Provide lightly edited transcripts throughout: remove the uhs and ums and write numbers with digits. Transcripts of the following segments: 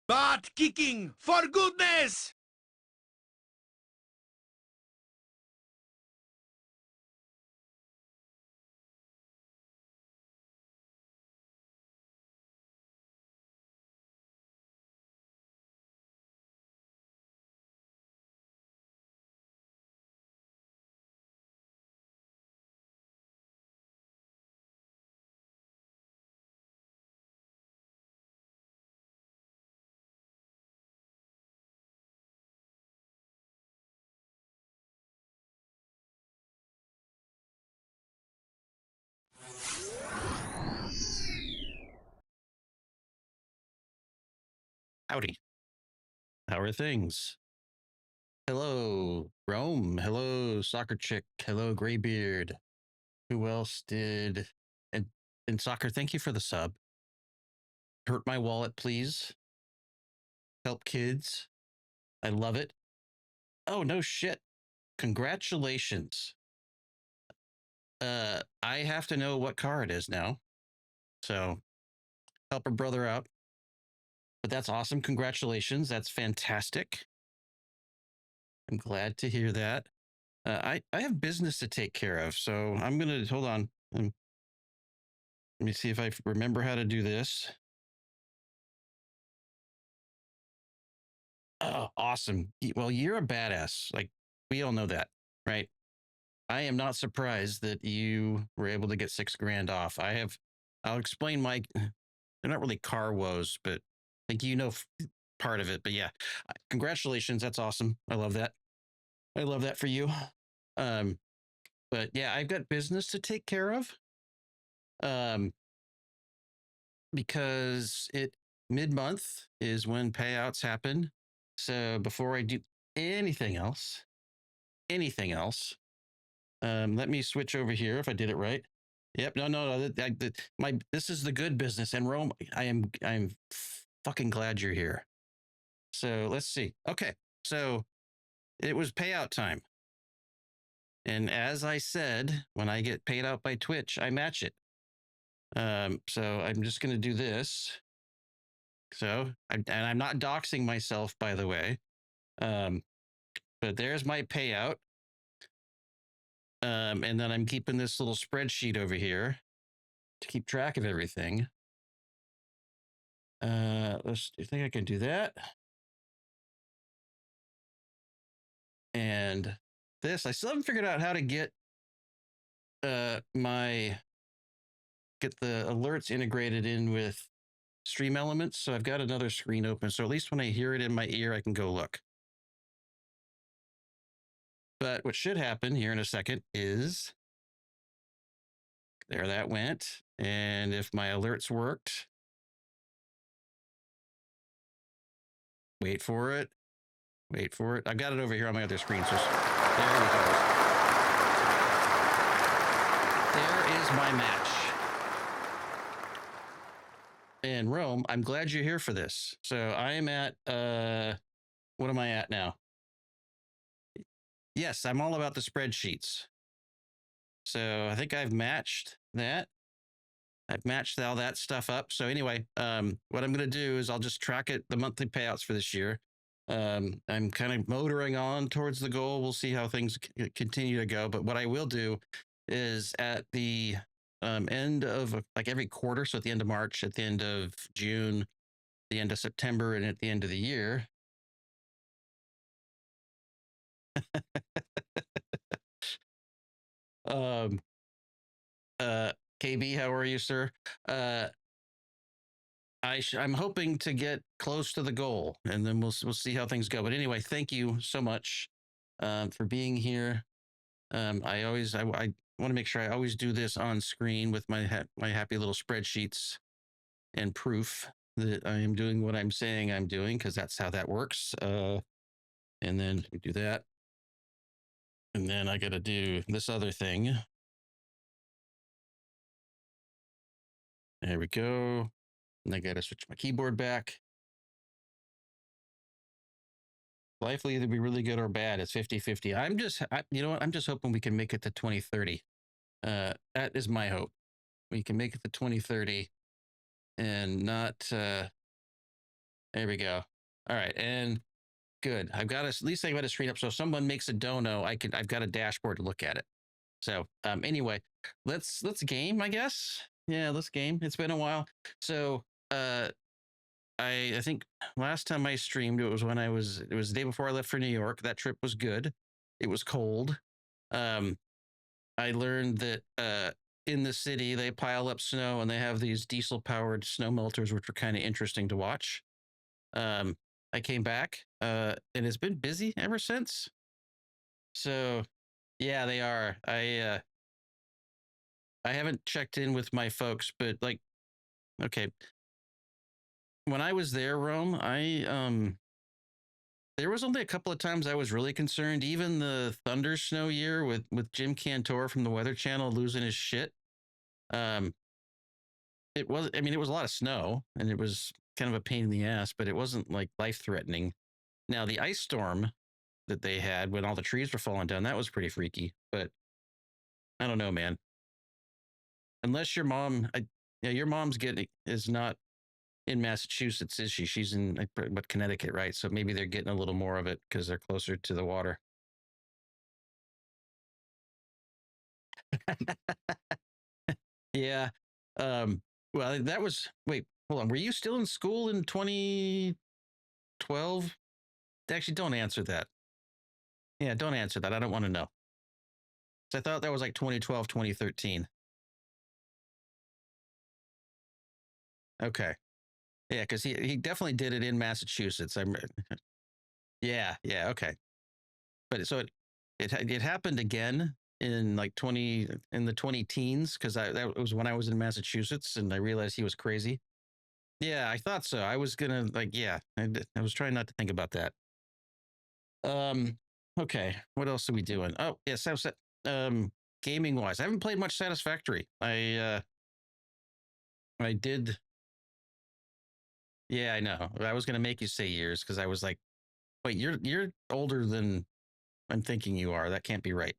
Butt kicking, for goodness! Howdy. How are things? Hello, Rome. Hello, Soccer Chick. Hello, Graybeard. Who else did? And Soccer, thank you for the sub. Hurt my wallet, please. Help kids. I love it. Oh, no shit. Congratulations. I have to know what car it is now. So help a brother out. But that's awesome. Congratulations. That's fantastic. I'm glad to hear that. I have business to take care of, so I'm gonna hold on. Let me see if I remember how to do this. Oh, awesome. Well, you're a badass. Like, we all know that, right? I am not surprised that you were able to get $6,000 off. I'll explain they're not really car woes, but like, part of it. But yeah, congratulations. That's awesome. I love that. I love that for you. But yeah, I've got business to take care of. Because mid-month is when payouts happen. So before I do anything else, let me switch over here if I did it right. Yep, no. This is the good business, and Rome. I'm fucking glad you're here. So let's see. Okay, so it was payout time, and as I said, when I get paid out by Twitch, I match it. So I'm just gonna do this. So, and I'm not doxing myself, by the way. But there's my payout. And then I'm keeping this little spreadsheet over here to keep track of everything. I think I can do that. And this, I still haven't figured out how to get the alerts integrated in with Stream Elements. So I've got another screen open. So at least when I hear it in my ear, I can go look. But what should happen here in a second is there that went. And if my alerts worked, wait for it. I've got it over here on my other screen. So there we go. There is my match. And Rome, I'm glad you're here for this. So I am at, what am I at now? Yes, I'm all about the spreadsheets. So I think I've matched that. I've matched all that stuff up. So anyway, what I'm going to do is I'll just track the monthly payouts for this year. I'm kind of motoring on towards the goal. We'll see how things continue to go. But what I will do is at the end of like every quarter, so at the end of March, at the end of June, the end of September, and at the end of the year. KB, how are you, sir? I'm hoping to get close to the goal, and then we'll see how things go. But anyway, thank you so much for being here. I want to make sure I always do this on screen with my happy little spreadsheets and proof that I am doing what I'm saying I'm doing, because that's how that works. And then we do that, and then I got to do this other thing. There we go. And I got to switch my keyboard back. Life will either be really good or bad. It's 50-50. You know what? I'm just hoping we can make it to 2030. That is my hope. We can make it to 2030 and not There we go. All right, and good. I've got at least I got a screen up, so if someone makes a dono, I've got a dashboard to look at it. So anyway, let's game, I guess. Yeah, let's game. It's been a while. So I think last time I streamed it was it was the day before I left for New York. That trip was good. It was cold. Um, I learned that in the city they pile up snow and they have these diesel powered snow melters, which were kind of interesting to watch. I came back and it's been busy ever since. So yeah, they are. I haven't checked in with my folks, but like, okay, when I was there, Rome, I there was only a couple of times I was really concerned. Even the thunder snow year with Jim Cantor from the Weather Channel losing his shit. Um, it was. I mean, it was a lot of snow, and it was kind of a pain in the ass, but it wasn't like life threatening. Now the ice storm that they had when all the trees were falling down, that was pretty freaky. But I don't know, man. Unless your mom, yeah, your mom's getting is not in Massachusetts, is she? She's in but Connecticut, right? So maybe they're getting a little more of it because they're closer to the water. Yeah. Well, that was wait, hold on. Were you still in school in 2012? Actually, don't answer that. Yeah, don't answer that. I don't want to know. So I thought that was like 2012, 2013. Okay. Yeah, because he definitely did it in Massachusetts. I'm yeah, yeah, okay. But so it happened again in like 20 in the 20 teens because I that was when I was in Massachusetts and I realized he was crazy. Yeah, I thought so. I was gonna like yeah, I was trying not to think about that. Um, okay, what else are we doing? Oh yes, gaming wise, I haven't played much Satisfactory. I did. Yeah, I know. I was gonna make you say years because I was like, wait, you're older than I'm thinking you are. That can't be right.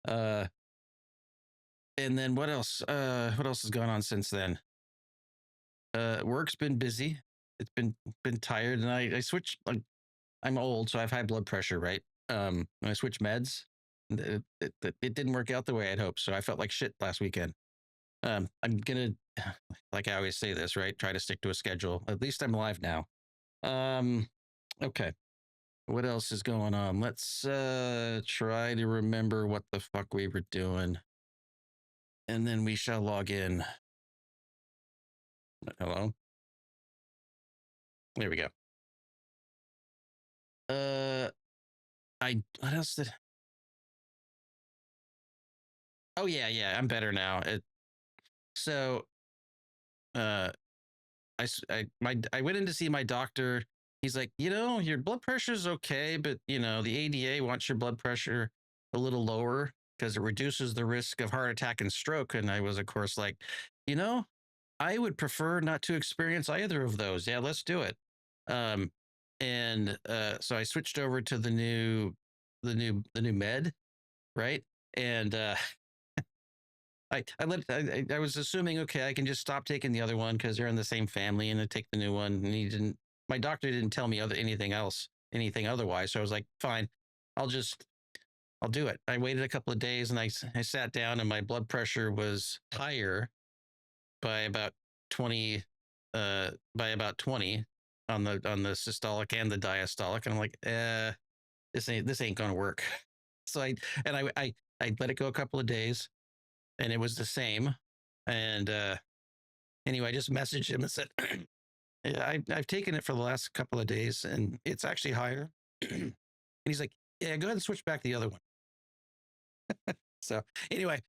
Uh, and then what else? What else has gone on since then? Work's been busy. It's been tired, and I switched. Like, I'm old, so I've high blood pressure, right? And I switched meds. It didn't work out the way I'd hoped, so I felt like shit last weekend. I'm gonna, like I always say this, right? Try to stick to a schedule. At least I'm alive now. Um, okay. What else is going on? Let's try to remember what the fuck we were doing, and then we shall log in. Hello. There we go. Uh, I what else did? Oh yeah, yeah. I'm better now. So uh, I went in to see my doctor. He's like, your blood pressure's okay, but the ADA wants your blood pressure a little lower because it reduces the risk of heart attack and stroke. And I was, of course, like, you know, I would prefer not to experience either of those. Yeah, let's do it. Um, and so I switched over to the new med, right? And I was assuming okay, I can just stop taking the other one because they're in the same family, and I take the new one. And he didn't. My doctor didn't tell me anything otherwise. So I was like, fine, I'll just I'll do it. I waited a couple of days, and I sat down, and my blood pressure was higher by about 20 by about 20 on the systolic and the diastolic, and I'm like, this ain't gonna work. So I let it go a couple of days, and it was the same. And anyway, I just messaged him and said, yeah, I've taken it for the last couple of days, and it's actually higher. And he's like, yeah, go ahead and switch back the other one. So anyway,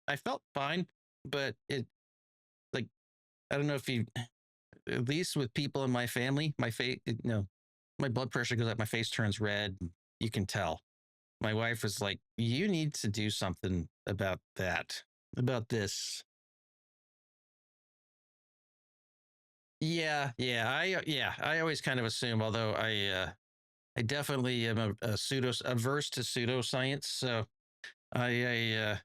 I felt fine, but it like I don't know if you at least with people in my family, my face, my blood pressure goes up, my face turns red. You can tell. My wife was like, "You need to do something about that, about this." Yeah. I always kind of assume, although I definitely am a pseudo averse to pseudoscience. So I'm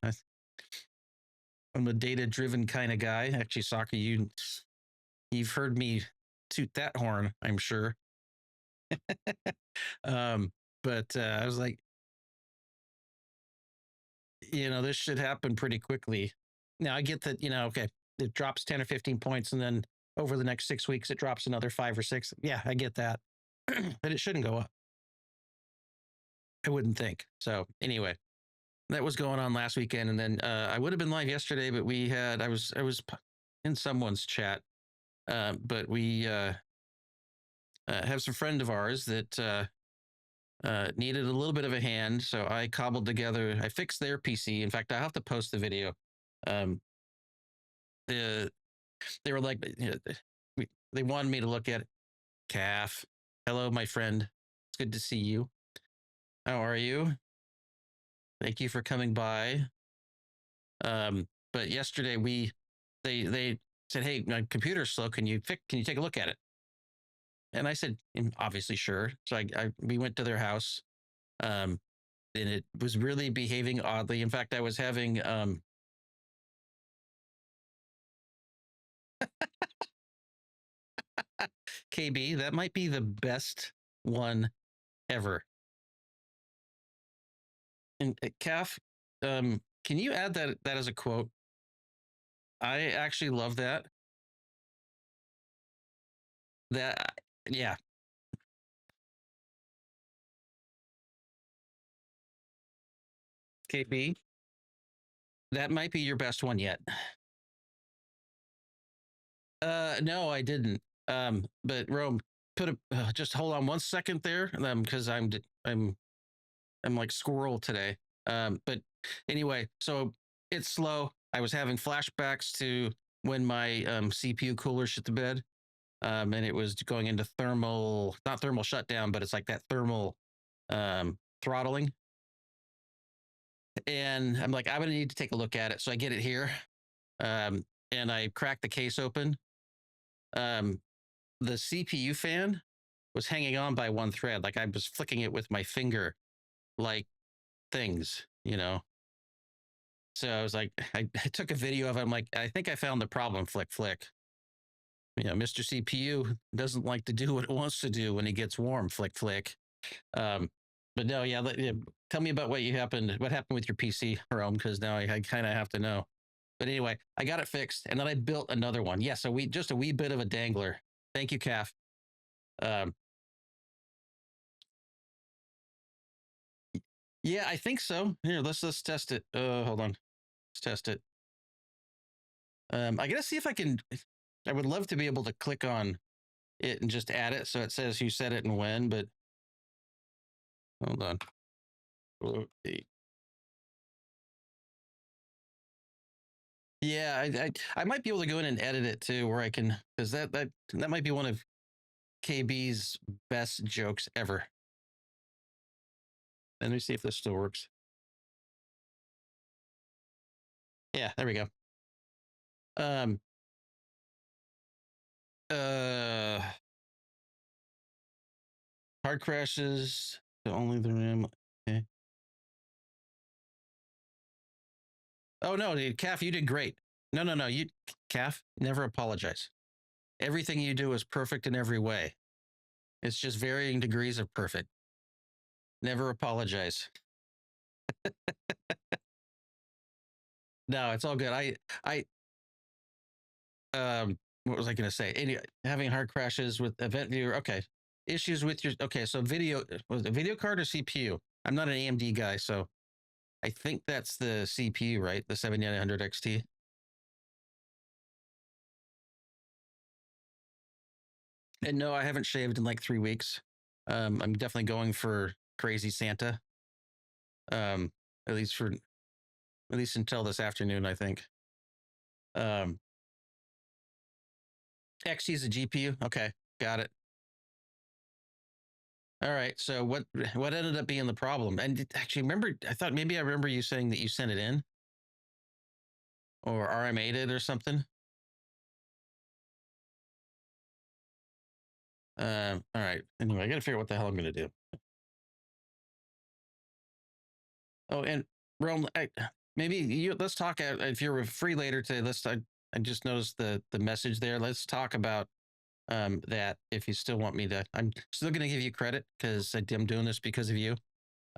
a data driven kind of guy. Actually, Saka, you You've heard me toot that horn, I'm sure. um, but I was like, this should happen pretty quickly. Now I get that, okay, it drops 10 or 15 points, and then over the next 6 weeks, it drops another 5 or 6. Yeah, I get that. But it shouldn't go up. I wouldn't think. So anyway, that was going on last weekend. And then I would have been live yesterday, but I was in someone's chat. But we have some friend of ours that needed a little bit of a hand. So I cobbled together, I fixed their PC. In fact, I have to post the video. They were like, they wanted me to look at it. Calf. Hello, my friend. It's good to see you. How are you? Thank you for coming by. But yesterday they said, hey, my computer's slow. Can you take a look at it? And I said, obviously, sure. So we went to their house. And it was really behaving oddly. In fact, I was having KB, that might be the best one ever. And Calf, can you add that as a quote? I actually love that. Yeah. KB, that might be your best one yet. No, I didn't. But Rome, just hold on 1 second there, because I'm like squirrel today. But anyway, so it's slow. I was having flashbacks to when my CPU cooler shit the bed, and it was going into not thermal shutdown, but it's like that thermal throttling. And I'm like, I'm gonna need to take a look at it. So I get it here, and I crack the case open. The CPU fan was hanging on by one thread, like I was flicking it with my finger, like things. So I was like, I took a video of it. I'm like, I think I found the problem. Flick. Mr. CPU doesn't like to do what it wants to do when he gets warm. Flick. But no, yeah. Tell me about what happened with your PC, Rome, because now I kind of have to know. But anyway, I got it fixed, and then I built another one. Yes, just a wee bit of a dangler. Thank you, Calf. Yeah, I think so. Here, let's test it. Hold on. Let's test it. I gotta see if I can. I would love to be able to click on it and just add it so it says who said it and when, but hold on. Okay. Yeah, I might be able to go in and edit it too, where I can, because that might be one of KB's best jokes ever. Let me see if this still works. Yeah, there we go. Hard crashes, only the RAM. Okay. Oh no, Calf, you did great. No, you Calf, never apologize. Everything you do is perfect in every way. It's just varying degrees of perfect. Never apologize. No, it's all good. What was I going to say? Anyway, having hard crashes with event viewer. Okay. Issues with your, okay. So was it video card or CPU? I'm not an AMD guy, so I think that's the CPU, right? The 7900 XT. And no, I haven't shaved in like 3 weeks. I'm definitely going for crazy Santa. At least until this afternoon, I think. XT is a GPU. Okay, got it. All right. So what ended up being the problem? And actually, I remember you saying that you sent it in or RMA'd it or something. All right. Anyway, I got to figure out what the hell I'm going to do. Oh, and Rome, maybe let's talk if you're free later today. I just noticed the message there. Let's talk about that if you still want me to. I'm still going to give you credit because I'm doing this because of you.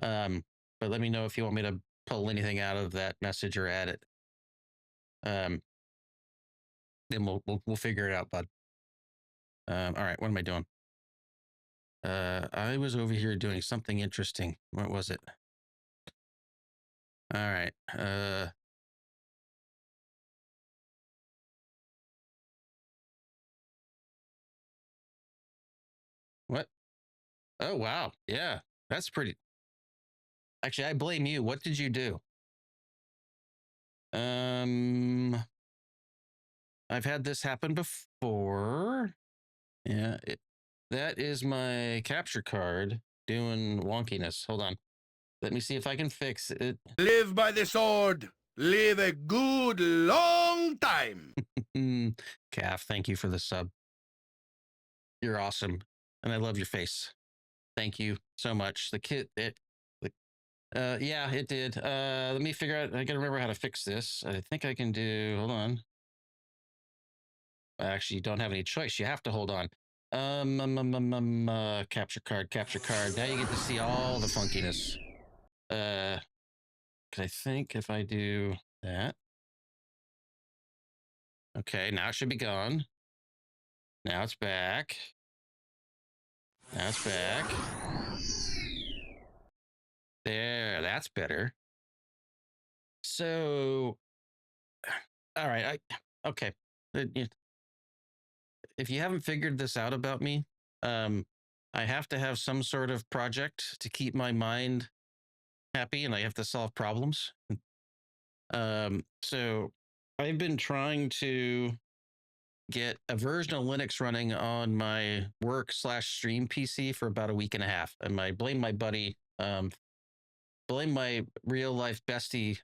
But let me know if you want me to pull anything out of that message or add it. Then we'll figure it out, bud. All right, what am I doing? I was over here doing something interesting. What was it? All right. What? Oh wow, yeah, that's pretty. Actually, I blame you. What did you do? I've had this happen before. Yeah, that is my capture card doing wonkiness. Hold on. Let me see if I can fix it. Live by the sword. Live a good long time. Calf, thank you for the sub. You're awesome. And I love your face. Thank you so much. The kit, yeah, it did. Let me figure out. I gotta remember how to fix this. I think I can do. Hold on. Actually, you don't have any choice. You have to hold on. Capture card, capture card. Now you get to see all the funkiness. Because I think if I do that, okay, now it should be gone. Now it's back. Now it's back. There, that's better. So, all right, okay. If you haven't figured this out about me, I have to have some sort of project to keep my mind happy, and I have to solve problems. So I've been trying to get a version of Linux running on my work/stream PC for about a week and a half, and I blame my buddy, blame my real life bestie,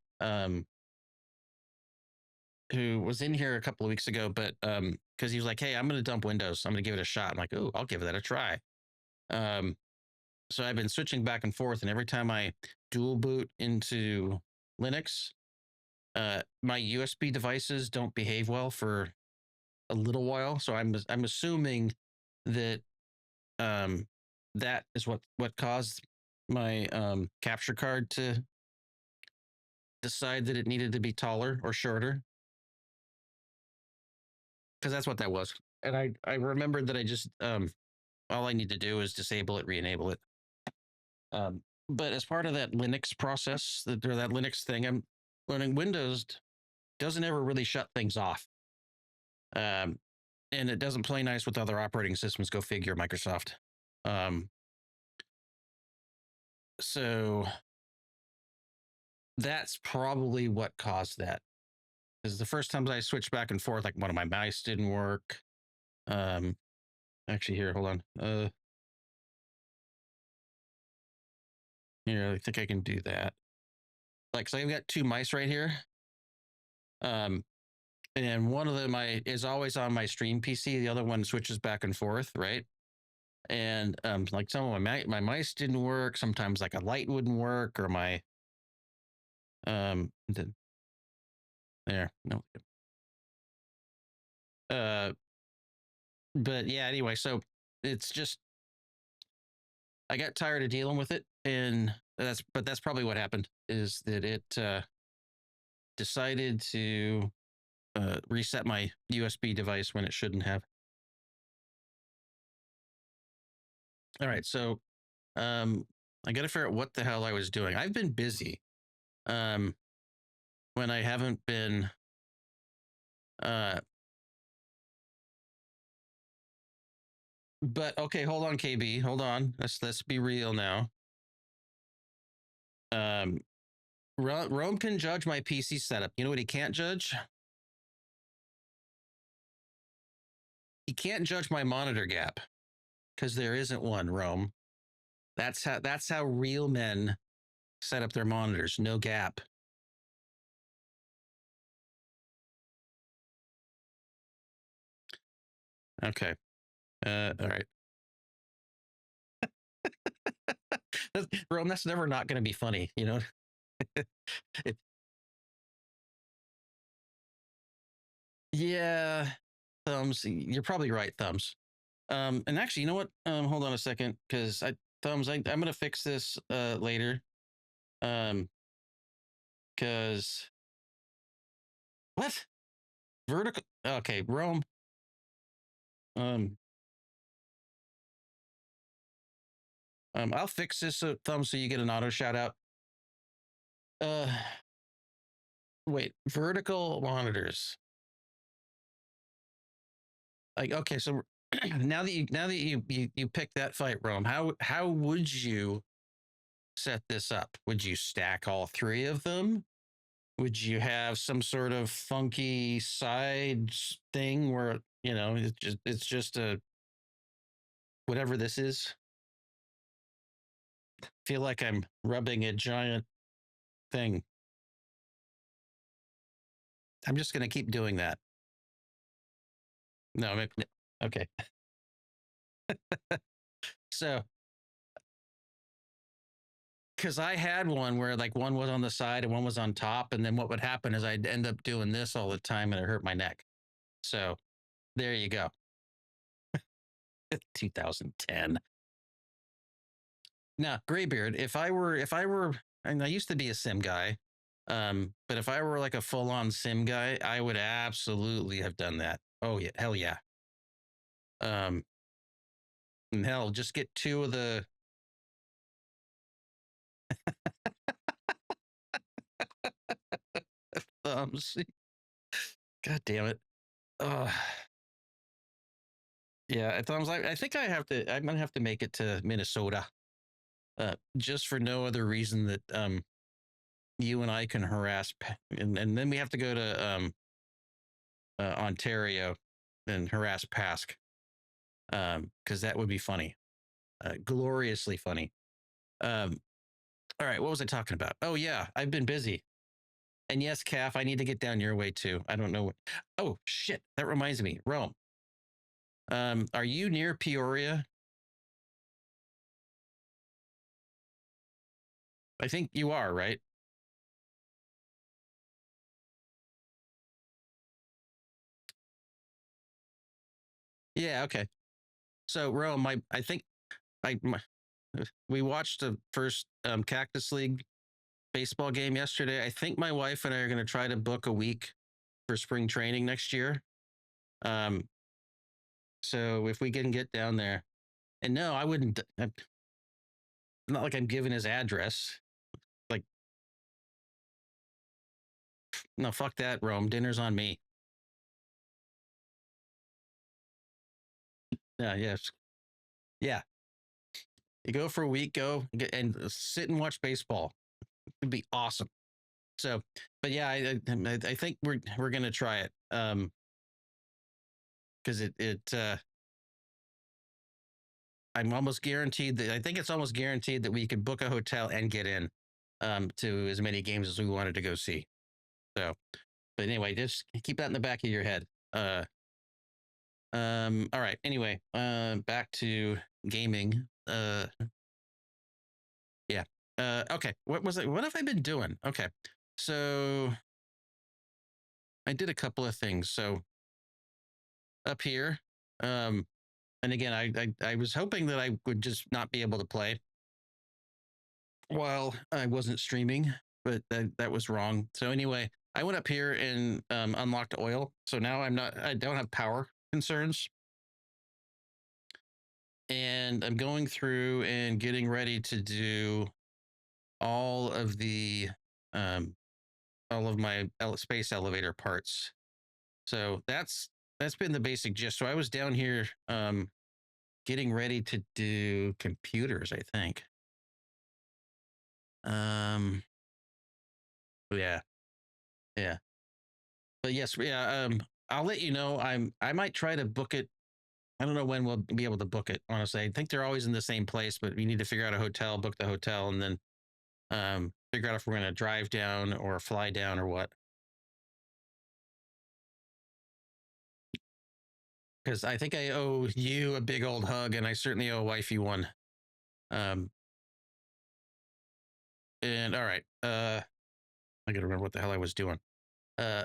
who was in here a couple of weeks ago, but because he was like, "Hey, I'm going to dump Windows. I'm going to give it a shot." I'm like, "Oh, I'll give that a try." So I've been switching back and forth, and every time I dual boot into Linux, my USB devices don't behave well for a little while. So I'm assuming that that is what caused my capture card to decide that it needed to be taller or shorter, because that's what that was. And I remembered that I just all I need to do is disable it, re-enable it. But as part of that Linux process, or that Linux thing, I'm learning Windows doesn't ever really shut things off. And it doesn't play nice with other operating systems. Go figure, Microsoft. So that's probably what caused that. Because the first times I switched back and forth, like one of my mice didn't work. Actually, here, hold on. Here, I think I can do that. Like, so I've got two mice right here. And one of them is always on my stream PC. The other one switches back and forth, right? And like some of my mice didn't work. Sometimes like a light wouldn't work, or my there no. But yeah, anyway, so it's just I got tired of dealing with it, and that's probably what happened, is that it decided to reset my USB device when it shouldn't have. All right, so I got to figure out what the hell I was doing. I've been busy when I haven't been but okay, hold on, KB, hold on. Let's be real now. Rome can judge my PC setup. You know what he can't judge? He can't judge my monitor gap, because there isn't one, Rome. That's how real men set up their monitors. No gap. Okay. All right. Rome, that's never not going to be funny, you know? Yeah, Thumbs, you're probably right, Thumbs. And actually, you know what? Hold on a second, because Thumbs, I'm gonna fix this later. Because what? Vertical. Okay, Rome. Um, I'll fix this, Thumbs, so you get an auto shout out. Uh, wait, vertical monitors. Like, okay, so now that you picked that fight, Rome, how would you set this up? Would you stack all three of them? Would you have some sort of funky side thing where it's just a whatever this is? Feel like I'm rubbing a giant thing. I'm just gonna keep doing that. No, okay. So, because I had one where like one was on the side and one was on top, and then what would happen is I'd end up doing this all the time, and it hurt my neck. So there you go. 2010. Now, Graybeard, if I were, and I used to be a sim guy, but if I were like a full-on sim guy, I would absolutely have done that. Oh yeah, hell yeah. Um, and hell, just get two of the. Thumbs. God damn it. Yeah, Thumbs. I think I have to. I'm gonna have to make it to Minnesota, just for no other reason that you and I can harass, and then we have to go to Ontario and harass Pask, because that would be funny, gloriously funny. Um, all right, what was I talking about? Oh yeah, I've been busy. And yes, Calf, I need to get down your way too. I don't know what. Oh shit, that reminds me, Rome. Are you near Peoria? I think you are, right? Yeah. Okay. So, Rome, I think I my, we watched the first Cactus League baseball game yesterday. I think my wife and I are going to try to book a week for spring training next year. Um, so if we can get down there, and no, I wouldn't. Not like I'm giving his address. Like, no, fuck that, Rome. Dinner's on me. Yeah, yes, yeah. You go for a week, go and sit and watch baseball. It'd be awesome. So, but yeah, I think we're gonna try it. Because I'm almost guaranteed that I think it's almost guaranteed that we could book a hotel and get in to as many games as we wanted to go see. So, but anyway, just keep that in the back of your head. All right. Anyway, back to gaming. Yeah. Okay. What was it? What have I been doing? Okay. So I did a couple of things. So up here, um, and again, I was hoping that I would just not be able to play while I wasn't streaming, but that was wrong. So anyway, I went up here and unlocked oil. So now I don't have power concerns. And I'm going through and getting ready to do all of the um all of my space elevator parts. So that's been the basic gist. So I was down here getting ready to do computers, I think. Yeah. Yeah. But yes, yeah, I'll let you know. I might try to book it. I don't know when we'll be able to book it, honestly. I think they're always in the same place, but we need to figure out a hotel, book the hotel, and then figure out if we're going to drive down or fly down or what. Because I think I owe you a big old hug, and I certainly owe wifey one. Um, and all right, I got to remember what the hell I was doing. Uh,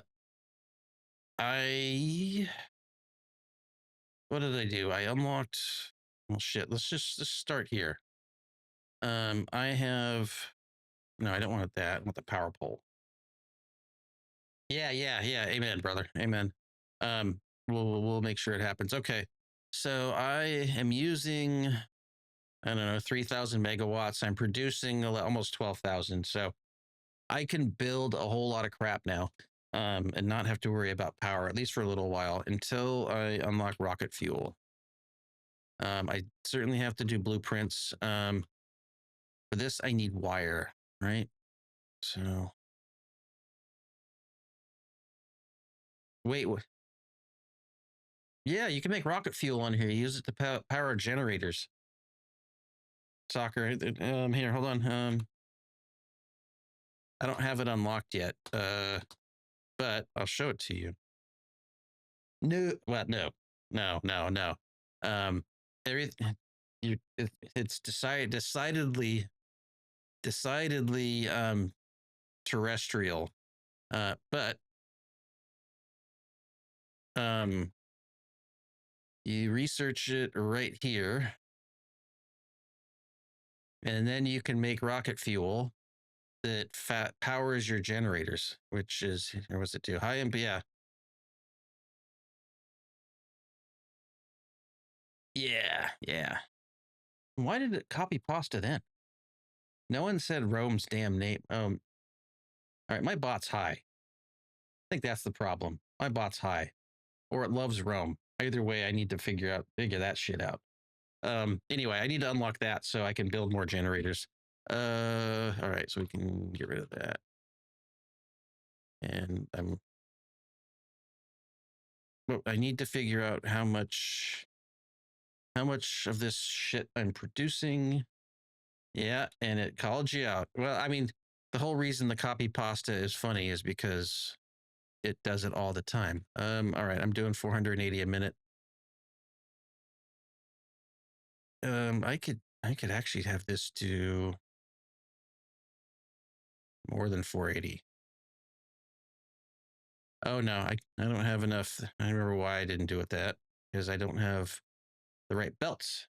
What did I do? I unlocked. Well, shit. Let's start here. I have. No, I don't want that. I want the power pole. Yeah. Amen, brother. Amen. We'll make sure it happens. Okay. So I am using, I don't know, 3,000 megawatts. I'm producing almost 12,000. So I can build a whole lot of crap now, and not have to worry about power, at least for a little while, until I unlock rocket fuel. I certainly have to do blueprints. For this, I need wire, right? So, wait, yeah, you can make rocket fuel on here. Use it to power generators. Soccer, here, hold on. I don't have it unlocked yet, but I'll show it to you. No, what? No. Everything. It's decidedly terrestrial, but you research it right here, and then you can make rocket fuel that powers your generators, which is, or what's it do? High MP, yeah. Why did it copy pasta then? No one said Rome's damn name. All right, my bot's high. I think that's the problem. My bot's high, or it loves Rome. Either way, I need to figure that shit out. Anyway, I need to unlock that so I can build more generators. All right, so we can get rid of that. And I need to figure out how much of this shit I'm producing. Yeah, and it called you out. Well, I mean, the whole reason the copy pasta is funny is because it does it all the time. All right, I'm doing 480 a minute. I could actually have this do more than 480. Oh no, I don't have enough. I remember why I didn't do it that, because I don't have the right belts.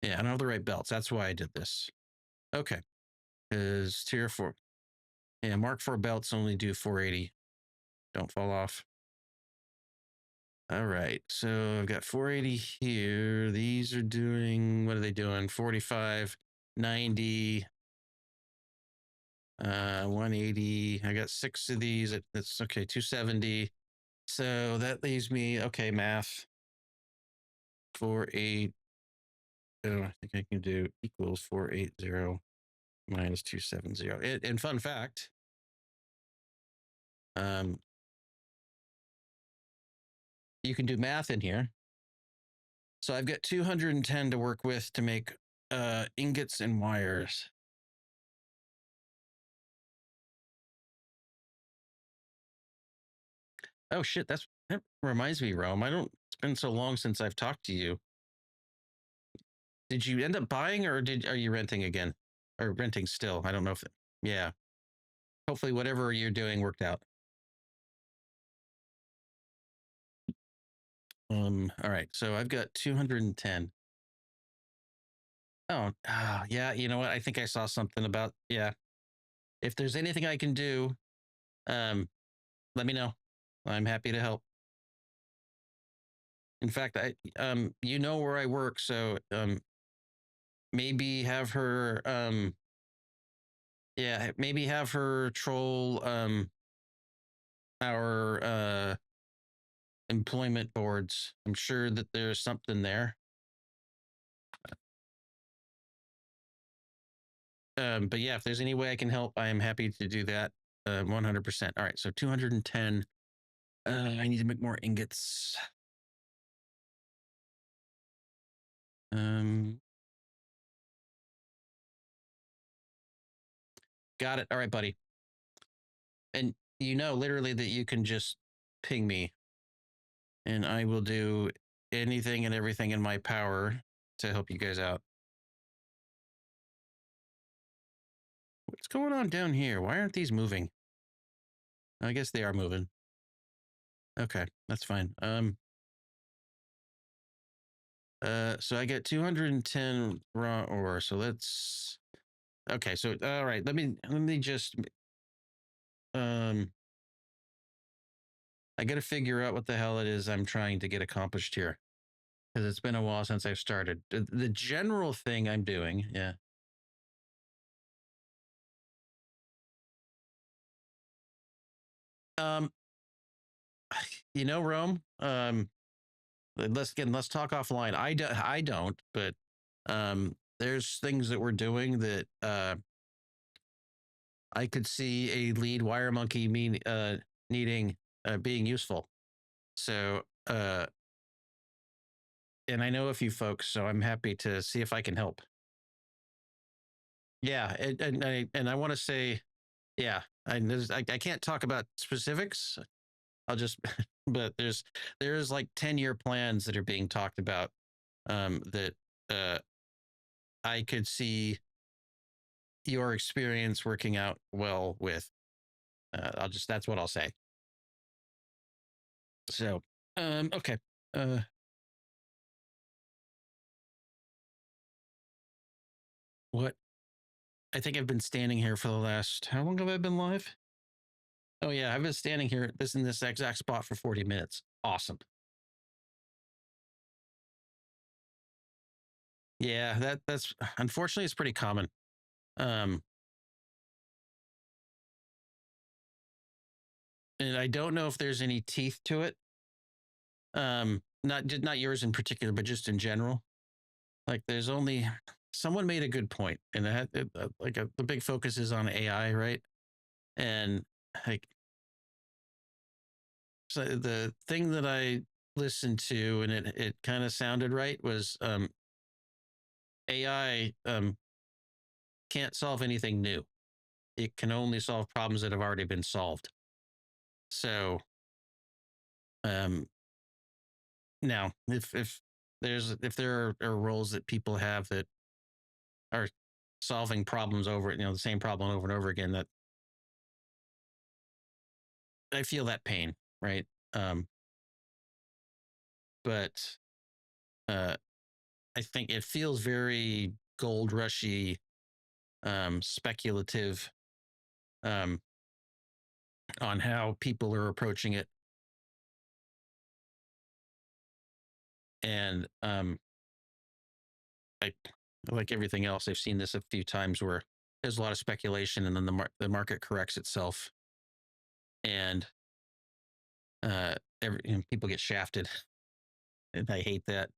Yeah, I don't have the right belts. That's why I did this. Okay, because tier 4. Yeah, Mark 4 belts only do 480. Don't fall off. All right, so I've got 480 here. These are doing, what are they doing? 45, 90, 180. I got 6 of these. That's okay, 270. So that leaves me, okay, math. 48. Oh, I think I can do equals 480 minus 270. And fun fact, you can do math in here. So I've got 210 to work with to make ingots and wires. Oh shit, that reminds me, Rome. It's been so long since I've talked to you. Did you end up buying, or are you renting again? Or renting still? I don't know if yeah. Hopefully whatever you're doing worked out. All right, so I've got 210. Oh, yeah, you know what? I think I saw something about, yeah. If there's anything I can do, let me know. I'm happy to help. In fact, you know where I work, so maybe have her maybe have her troll our employment boards. I'm sure that there's something there. But yeah, if there's any way I can help, I am happy to do that. 100%. All right, so 210. I need to make more ingots. Got it. All right, buddy. And you know, literally, that you can just ping me, and I will do anything and everything in my power to help you guys out. What's going on down here? Why aren't these moving? I guess they are moving. Okay, that's fine. So I get 210 raw ore. So let's. Okay, so all right. Let me just. Um, I got to figure out what the hell it is I'm trying to get accomplished here, because it's been a while since I've started. The general thing I'm doing, yeah. Um, Rome. Let's talk offline. I don't, but there's things that we're doing that I could see a lead wire monkey needing being useful. So and I know a few folks, so I'm happy to see if I can help. Yeah, and I want to say, yeah, I can't talk about specifics. I'll just, but there's like 10-year plans that are being talked about that I could see your experience working out well with. That's what I'll say. So, okay. What? I think I've been standing here for the last, how long have I been live? Oh yeah, I've been standing here in this exact spot for 40 minutes. Awesome. Yeah, that's unfortunately it's pretty common. Um, and I don't know if there's any teeth to it. Not yours in particular, but just in general. Like there's only someone made a good point, and the big focus is on AI, right? And like, so the thing that I listened to, and it kind of sounded right, was AI can't solve anything new. It can only solve problems that have already been solved. So now if there are roles that people have that are solving problems over, the same problem over and over again, that I feel that pain, right? But I think it feels very gold rushy, speculative, on how people are approaching it. And I, like everything else, I've seen this a few times where there's a lot of speculation, and then the market corrects itself, and people get shafted, and I hate that.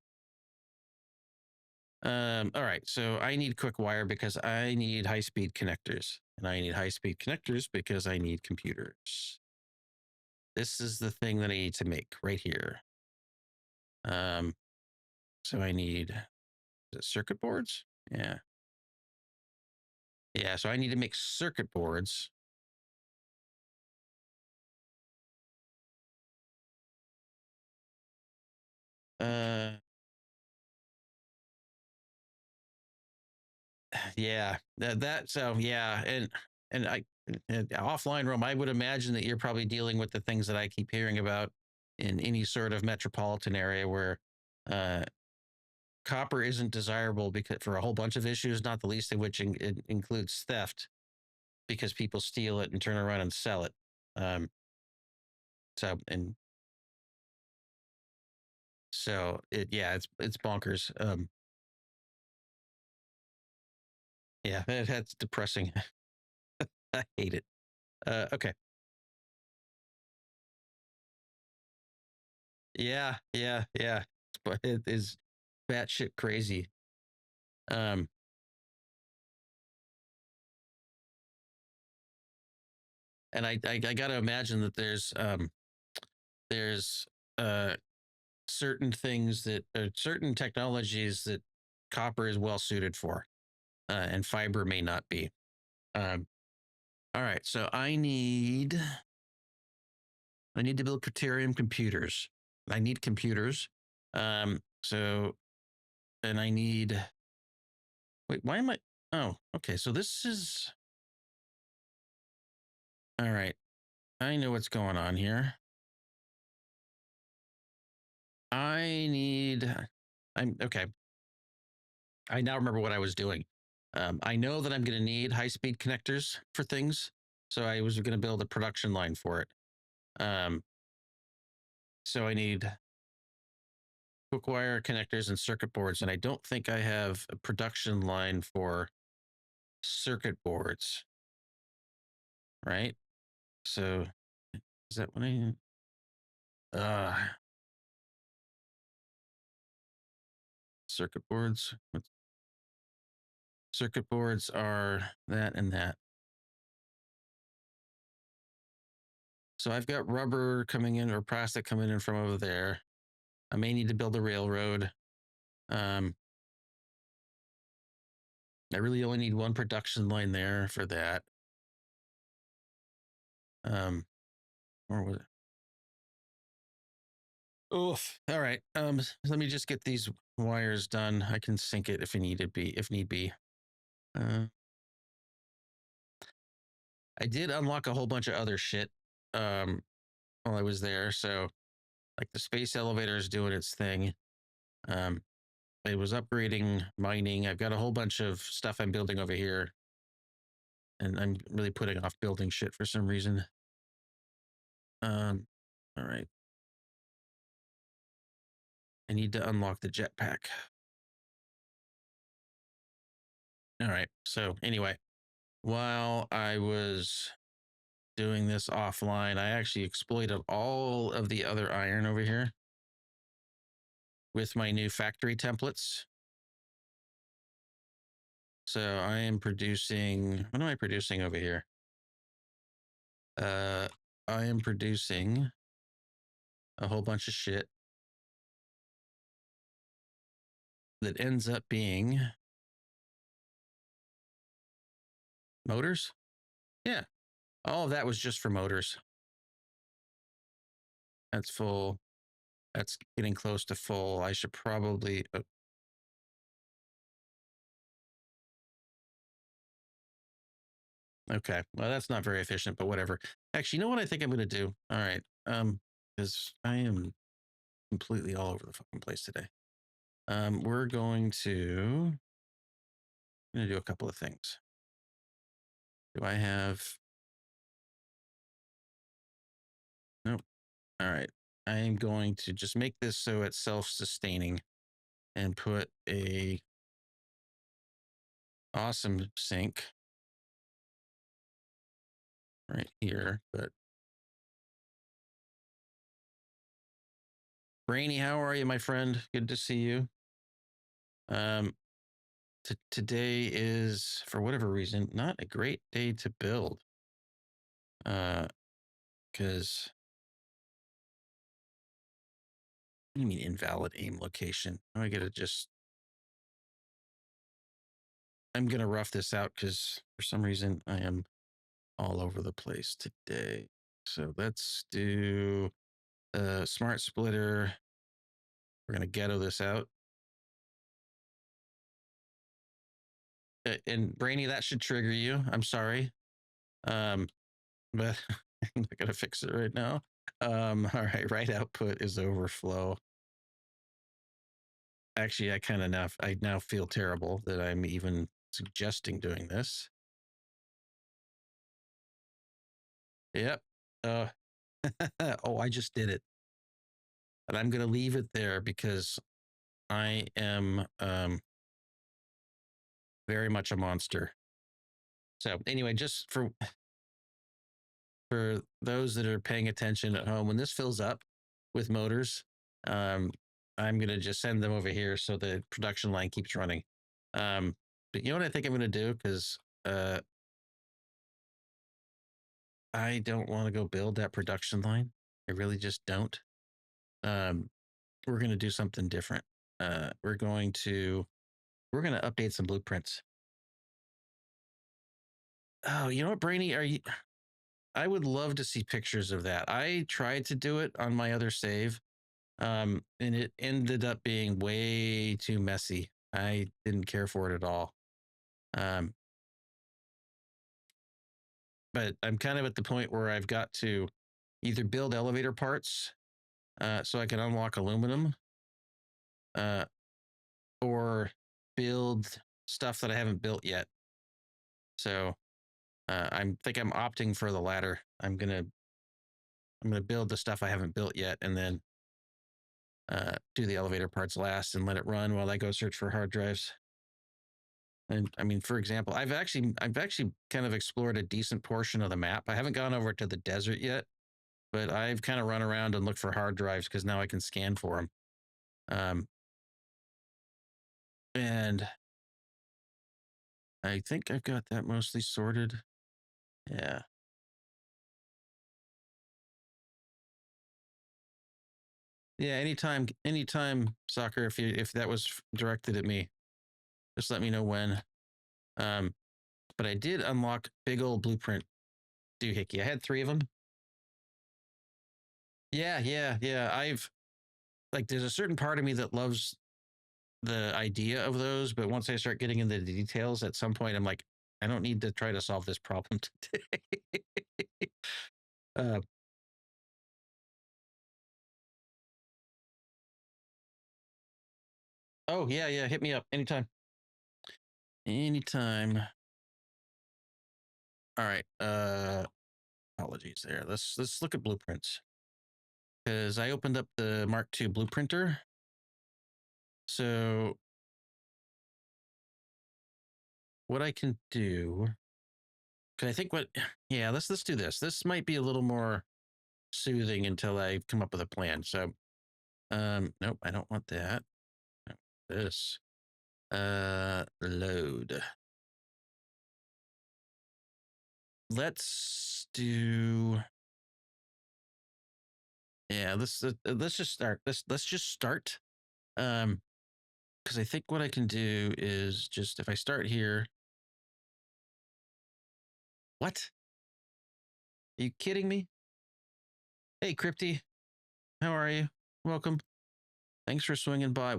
All right, so I need quick wire because I need high speed connectors, and I need high speed connectors because I need computers. This is the thing that I need to make right here. So I need circuit boards. Yeah. Yeah, so I need to make circuit boards. Yeah, so yeah, and offline room, I would imagine that you're probably dealing with the things that I keep hearing about in any sort of metropolitan area where copper isn't desirable because for a whole bunch of issues, not the least of which includes theft, because people steal it and turn around and sell it. So and so it's bonkers. Yeah, that's depressing. I hate it. Okay. Yeah. But it is batshit crazy. Um, and I got to imagine that there's certain things that certain technologies that copper is well suited for, and fiber may not be. All right, so I need to build Criterium computers. I need computers. So and I need. Wait, why am I? Oh, okay. So this is All right. I know what's going on here. I'm okay. I now remember what I was doing. I know that I'm going to need high speed connectors for things. So I was going to build a production line for it. Um, so I need hook wire connectors and circuit boards. And I don't think I have a production line for circuit boards. Right. So is that what circuit boards? Circuit boards are that and that. So I've got rubber coming in or plastic coming in from over there. I may need to build a railroad. I really only need one production line there for that. Or was it? Oof. All right. Let me just get these wires done. I can sync it if need be. I did unlock a whole bunch of other shit while I was there. So like the space elevator is doing its thing. I was upgrading mining. I've got a whole bunch of stuff I'm building over here. And I'm really putting off building shit for some reason. All right. I need to unlock the jetpack. All right. So anyway, while I was doing this offline, I actually exploited all of the other iron over here with my new factory templates. So I am producing, what am I producing over here? I am producing a whole bunch of shit that ends up being motors. Yeah. All of that was just for motors. That's full. That's getting close to full. I should probably. Okay. Well, that's not very efficient, but whatever. Actually, you know what I think I'm going to do? All right. Because I am completely all over the fucking place today. We're going to do a couple of things. Do I have? Nope. All right. I am going to just make this so it's self-sustaining and put a awesome sink right here. But Brainy, how are you, my friend? Good to see you. Today is, for whatever reason, not a great day to build. Because what do you mean invalid aim location? I gotta just. I'm gonna rough this out because for some reason I am all over the place today. So let's do a smart splitter. We're gonna ghetto this out. And Brainy, that should trigger you. I'm sorry. But I'm not gonna fix it right now. All right, right output is overflow. Actually, I now feel terrible that I'm even suggesting doing this. Yep. Oh, I just did it. And I'm going to leave it there because I am very much a monster. So anyway, just for those that are paying attention at home, when this fills up with motors, I'm going to just send them over here so the production line keeps running. But you know what I think I'm going to do? Because I don't want to go build that production line. I really just don't. We're going to do something different. We're going to update some blueprints. Oh, you know what, Brainy? I would love to see pictures of that. I tried to do it on my other save, and it ended up being way too messy. I didn't care for it at all. but I'm kind of at the point where I've got to either build elevator parts so I can unlock aluminum, uh, or build stuff that I haven't built yet. So I think I'm opting for the latter. I'm gonna build the stuff I haven't built yet, and then do the elevator parts last and let it run while I go search for hard drives. And I mean, for example, I've actually kind of explored a decent portion of the map. I haven't gone over to the desert yet, but I've kind of run around and looked for hard drives because now I can scan for them. And I think I've got that mostly sorted. Yeah. Yeah, anytime, soccer. If that was directed at me, just let me know when. Um, but I did unlock big old blueprint doohickey. I had 3 of them. Yeah. I've like there's a certain part of me that loves the idea of those, but once I start getting into the details, at some point I'm like, I don't need to try to solve this problem today. uh, oh yeah, hit me up anytime. Anytime. All right. Apologies there. Let's look at blueprints. Because I opened up the Mark II blueprinter. So what I can do, because I think yeah, let's do this. This might be a little more soothing until I come up with a plan. So, nope, I don't want that. I want this, load. Let's do. Yeah, let's just start. Let's just start. Because I think what I can do is just if I start here. What? Are you kidding me? Hey, Crypty, how are you? Welcome. Thanks for swinging by.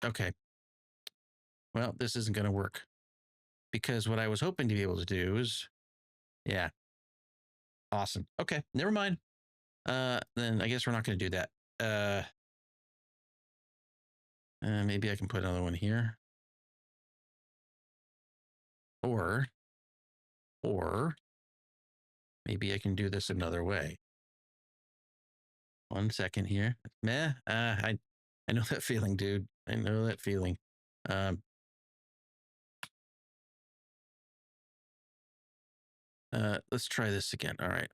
Okay. Well, this isn't going to work because what I was hoping to be able to do is, yeah, awesome. Okay, never mind. Then I guess we're not going to do that. Maybe I can put another one here, or maybe I can do this another way. 1 second here. Meh. I know that feeling, dude. I know that feeling. Let's try this again. All right.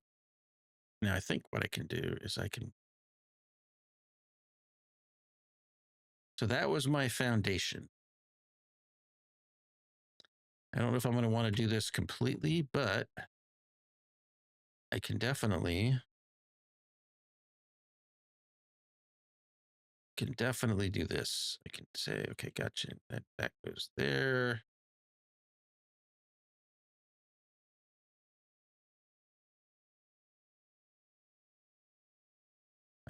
Now I think what I can do is I can. So that was my foundation. I don't know if I'm going to want to do this completely, but I can definitely do this. I can say, okay, gotcha. That goes there.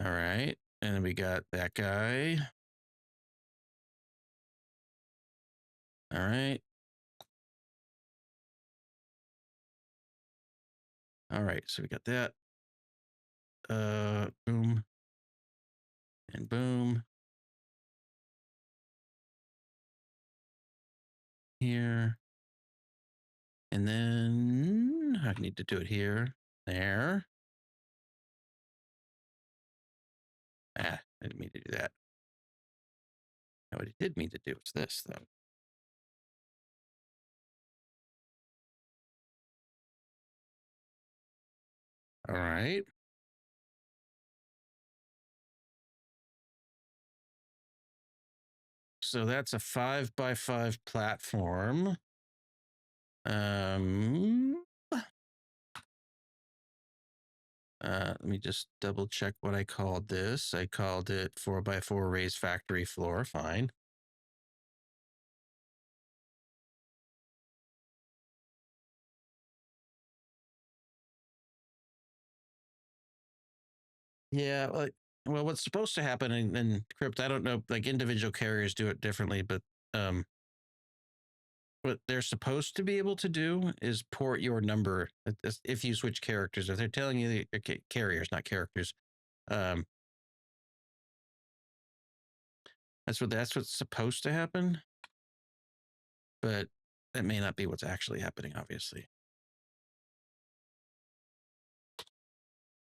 All right. And then we got that guy. All right. All right. So we got that. Boom. And boom. Here. And then I need to do it here. There. I didn't mean to do that. No, what I did mean to do is this, though. All right. So that's a 5x5 platform. Let me just double check what I called this. I called it 4x4 raised factory floor. Fine. Yeah. Well, what's supposed to happen in Crypt, I don't know, like individual carriers do it differently, but what they're supposed to be able to do is port your number if you switch characters. If they're telling you carriers, not characters, um, that's what's supposed to happen. But that may not be what's actually happening, obviously.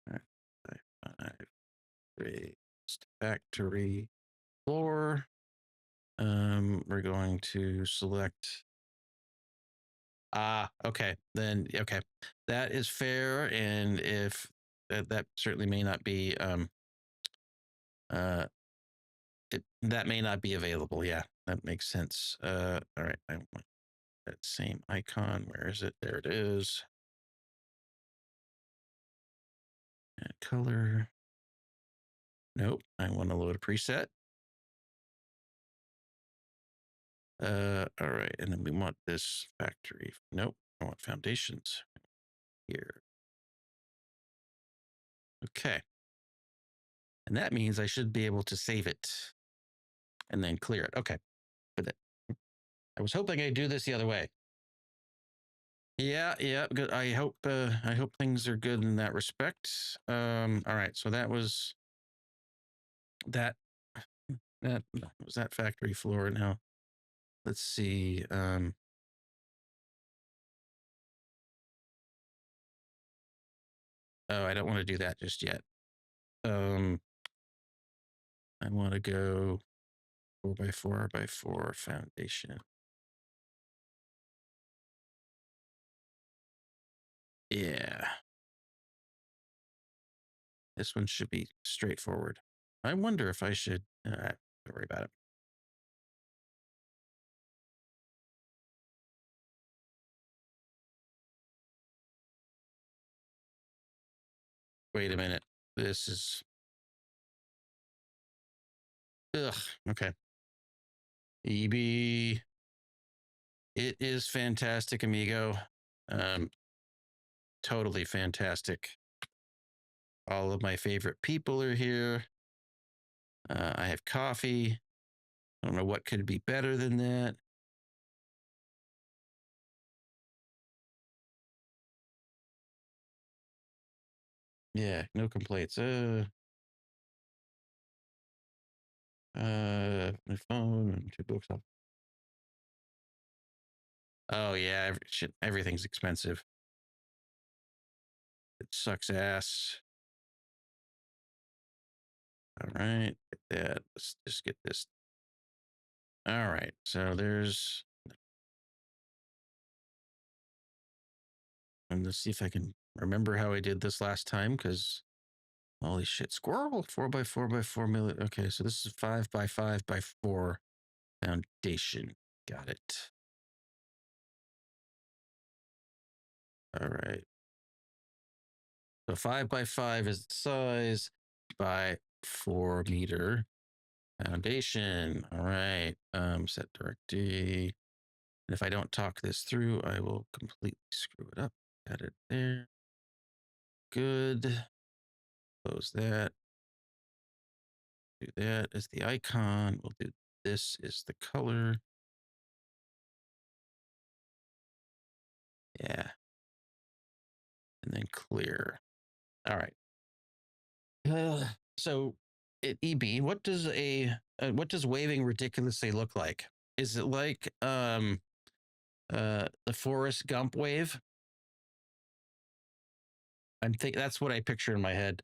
All right, I've raised factory floor. We're going to select. Okay, then okay, that is fair, and if that certainly may not be that may not be available. Yeah, that makes sense. All right, I want that same icon. Where is it? There it is. Add color. Nope, I want to load a preset. All right, and then we want this factory. Nope, I want foundations here. Okay. And that means I should be able to save it and then clear it. Okay. But I was hoping I'd do this the other way. Yeah, good. I hope things are good in that respect. All right. So that was that was that factory floor. Now let's see. Oh, I don't want to do that just yet. I want to go 4x4 foundation. Yeah. This one should be straightforward. I wonder if I should. Don't worry about it. Wait a minute. This is. Ugh. Okay. EB. It is fantastic, amigo. Totally fantastic. All of my favorite people are here. I have coffee. I don't know what could be better than that. Yeah, no complaints. My phone and 2 books. Oh yeah, everything's expensive. It sucks ass. All right, let's just get this. All right, so there's. And let's see if I can remember how I did this last time, because holy shit, squirrel 4x4x4 million. Okay, so this is 5x5x4 foundation. Got it. All right. So 5x5 is the size by 4 meter foundation. All right. Set directory. And if I don't talk this through, I will completely screw it up. Got it there. Good. Close that. Do that as the icon. We'll do this is the color. Yeah. And then clear. All right. So at EB, what does waving ridiculously look like? Is it like the Forrest Gump wave? I'm think that's what I picture in my head.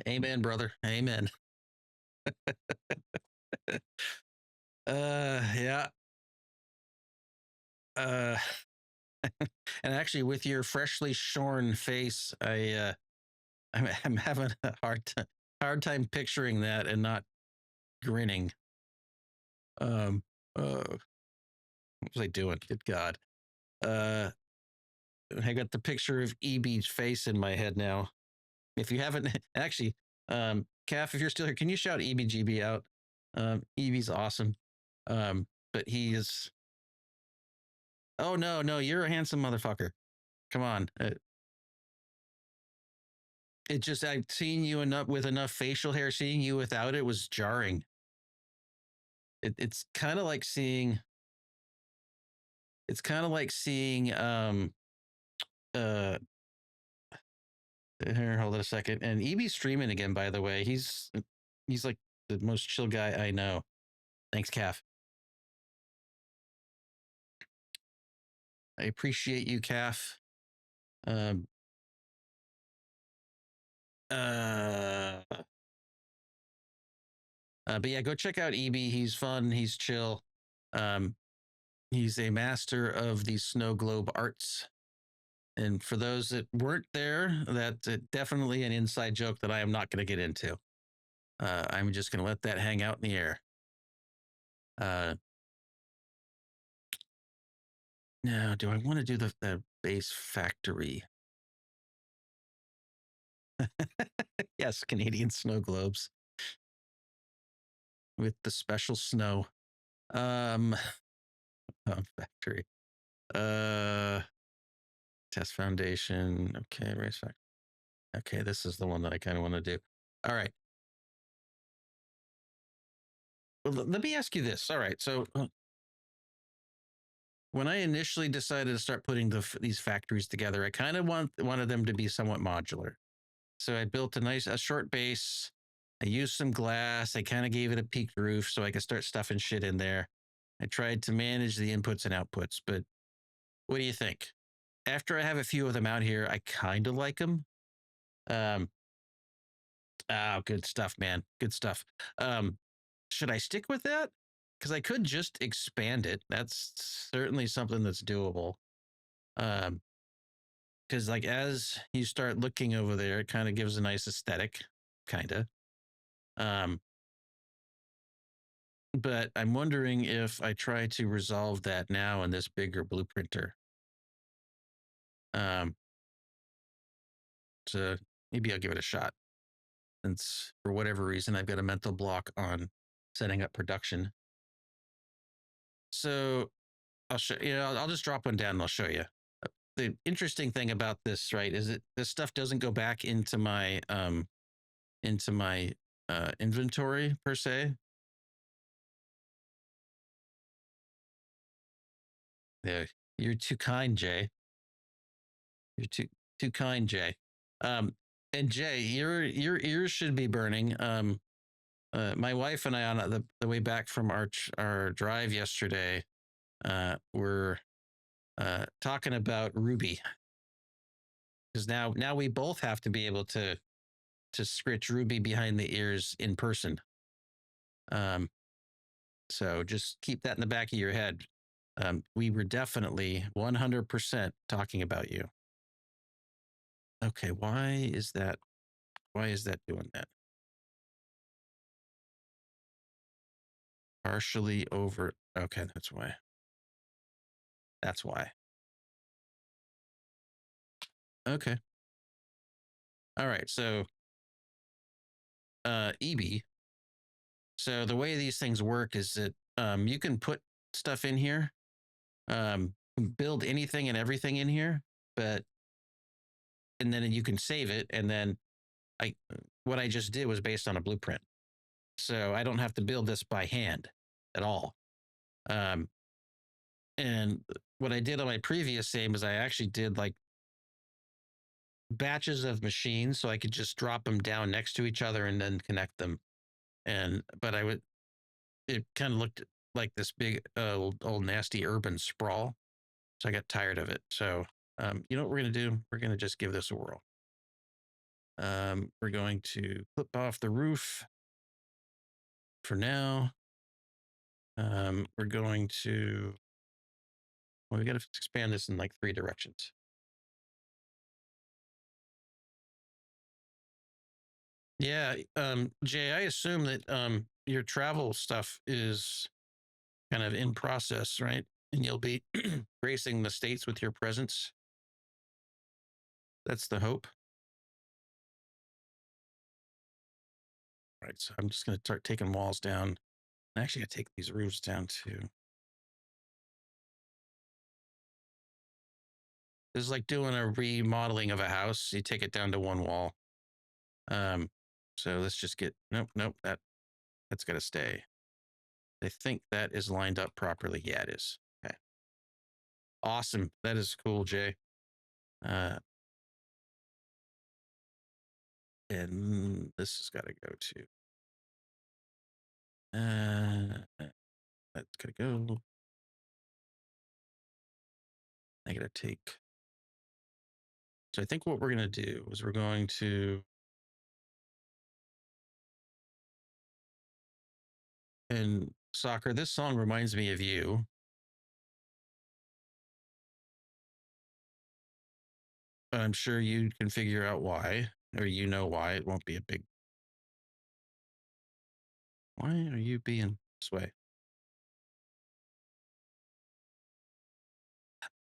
Amen, brother. Amen. Yeah. And actually, with your freshly shorn face, I'm having a hard time picturing that and not grinning. What was I doing? Good God. I got the picture of EB's face in my head now. If you haven't actually, Calf, if you're still here, can you shout EBGB out? EB's awesome. But he is. Oh no, you're a handsome motherfucker. Come on. It just, I've seen you enough with enough facial hair. Seeing you without it was jarring. It's kind of like seeing. It's kind of like seeing. Uh. Here, hold on a second. And EB's streaming again. By the way, he's like the most chill guy I know. Thanks, Calf. I appreciate you, Calf. Um. But yeah, go check out EB. He's fun. He's chill. Um, he's a master of the snow globe arts. And for those that weren't there, that's definitely an inside joke that I am not going to get into. I'm just going to let that hang out in the air. Now, do I want to do the base factory? Yes, Canadian snow globes with the special snow. Factory. Test foundation. Okay, race factory. Okay, this is the one that I kind of want to do. All right. Well, let me ask you this. All right, so when I initially decided to start putting these factories together, I kind of wanted them to be somewhat modular. So I built a short base. I used some glass. I kind of gave it a peaked roof so I could start stuffing shit in there. I tried to manage the inputs and outputs, but what do you think? After I have a few of them out here, I kind of like them. Good stuff, man. Good stuff. Should I stick with that? Because I could just expand it. That's certainly something that's doable. Because like as you start looking over there, it kind of gives a nice aesthetic, kind of. But I'm wondering if I try to resolve that now in this bigger blueprinter. So maybe I'll give it a shot. Since for whatever reason I've got a mental block on setting up production. So I'll show you. I'll just drop one down and I'll show you. The interesting thing about this, right, is that this stuff doesn't go back into my inventory per se. Yeah, you're too kind, Jay. You're too kind, Jay. And Jay, your ears should be burning. My wife and I on the way back from our drive yesterday, were talking about Ruby, because now we both have to be able to scritch Ruby behind the ears in person. So just keep that in the back of your head. We were definitely 100% talking about you. Okay, why is that doing that? Partially over. Okay, that's why. That's why. Okay. All right, so EB. So the way these things work is that you can put stuff in here, build anything and everything in here, and then you can save it. And then what I just did was based on a blueprint. So I don't have to build this by hand at all. And what I did on my previous save is I actually did like batches of machines so I could just drop them down next to each other and then connect them. But it kind of looked like this big old nasty urban sprawl. So I got tired of it. So you know what we're going to do? We're going to just give this a whirl. We're going to clip off the roof for now. We're going to, well, we got to expand this in like 3 directions. Yeah, Jay, I assume that your travel stuff is kind of in process, right? And you'll be gracing the States with your presence. That's the hope. All right, so I'm just going to start taking walls down. I'm actually going to take these roofs down too. This is like doing a remodeling of a house. You take it down to 1 wall. So let's just get, nope, that's got to stay. I think that is lined up properly. Yeah, it is. Okay. Awesome. That is cool, Jay. And this has got to go to, that's got to go. I got to take. So I think what we're going to do is we're going to, and Soccer, this song reminds me of you. I'm sure you can figure out why, or you know why. It won't be a big. Why are you being this way?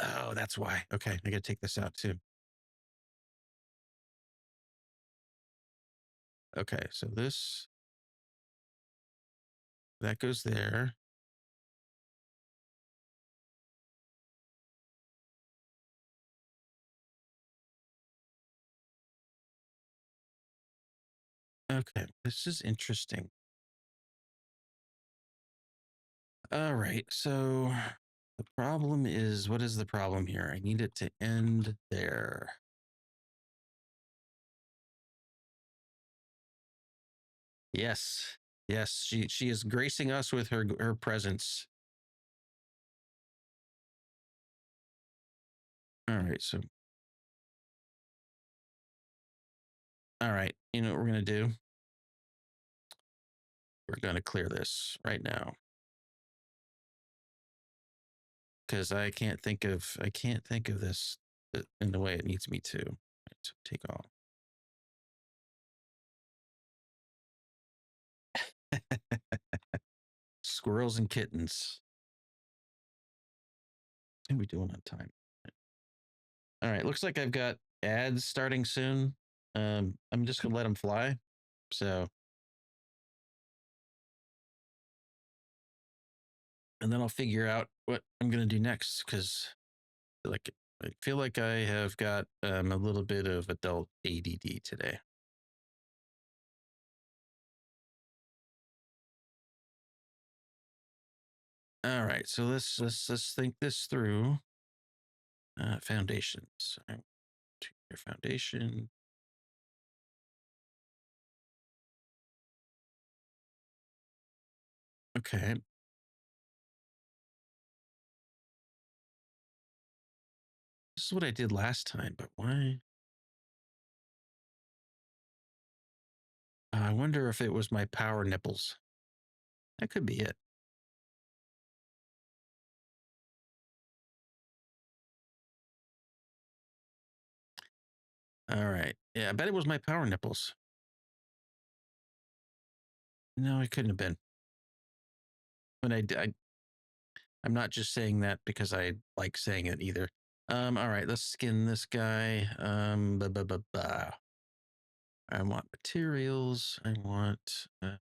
Oh, that's why. Okay, I got to take this out too. Okay, so this, that goes there. Okay, this is interesting. All right, so the problem is, what is the problem here? I need it to end there. Yes, yes, she is gracing us with her presence. All right, so, all right, you know what we're gonna do? We're gonna clear this right now because I can't think of this in the way it needs me to. Right, so take all. Squirrels and kittens. How are we doing on time? All right, looks like I've got ads starting soon. I'm just gonna let them fly. So, and then I'll figure out what I'm gonna do next because, like, I feel like I have got a little bit of adult ADD today. All right, so let's think this through. Foundations. Your foundation. Okay. This is what I did last time, but why? I wonder if it was my power nipples. That could be it. All right. Yeah, I bet it was my power nipples. No, it couldn't have been. When I'm not just saying that because I like saying it either. All right, let's skin this guy. I want materials. I want. Did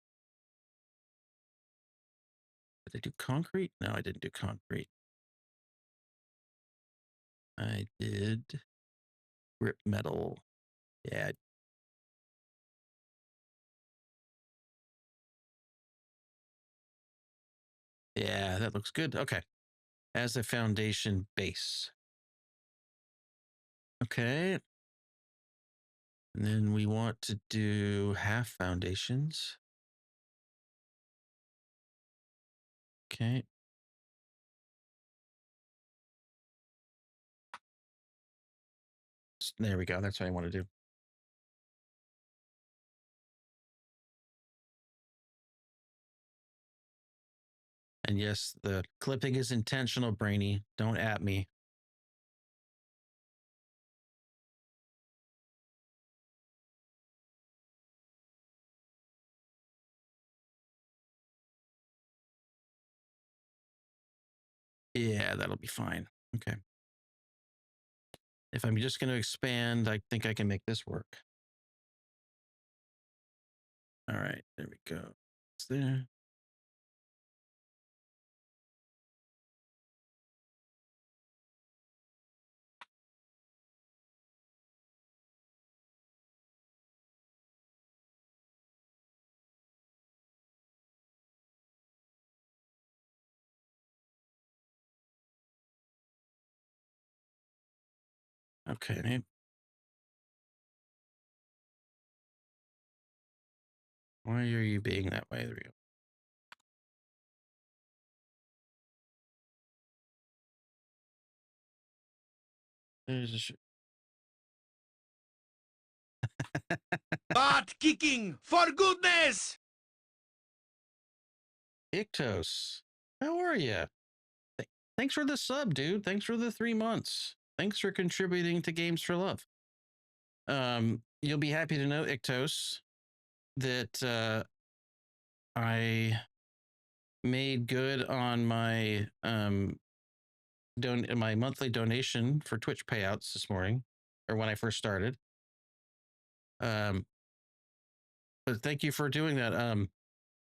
I do concrete? No, I didn't do concrete. I did grip metal. Yeah. Yeah, that looks good. Okay. As a foundation base. Okay. And then we want to do half foundations. Okay. There we go. That's what I want to do. And yes, the clipping is intentional, Brainy. Don't at me. Yeah, that'll be fine. Okay. If I'm just going to expand, I think I can make this work. All right, there we go. It's there. Okay. Why are you being that way? There we go. There's a Butt kicking, for goodness! Ictos. How are you? Thanks for the sub, dude. Thanks for the 3 months. Thanks for contributing to Games for Love. You'll be happy to know, Ictos, that I made good on my my monthly donation for Twitch payouts this morning, or when I first started. But thank you for doing that.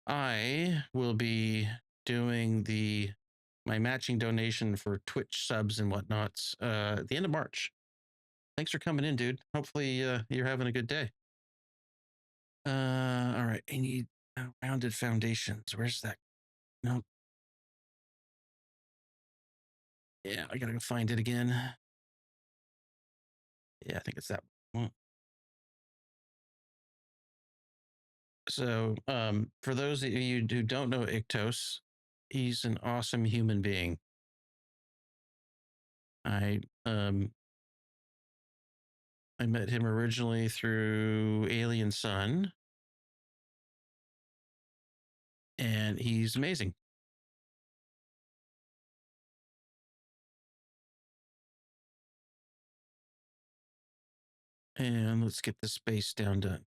I will be doing my matching donation for Twitch subs and whatnots at the end of March. Thanks for coming in, dude. Hopefully you're having a good day. All right. I need rounded foundations. Where's that? No. Yeah, I gotta go find it again. Yeah, I think it's that one. So, for those of you who don't know Ictos, he's an awesome human being. I met him originally through Alien Sun, and he's amazing. And let's get the space down done.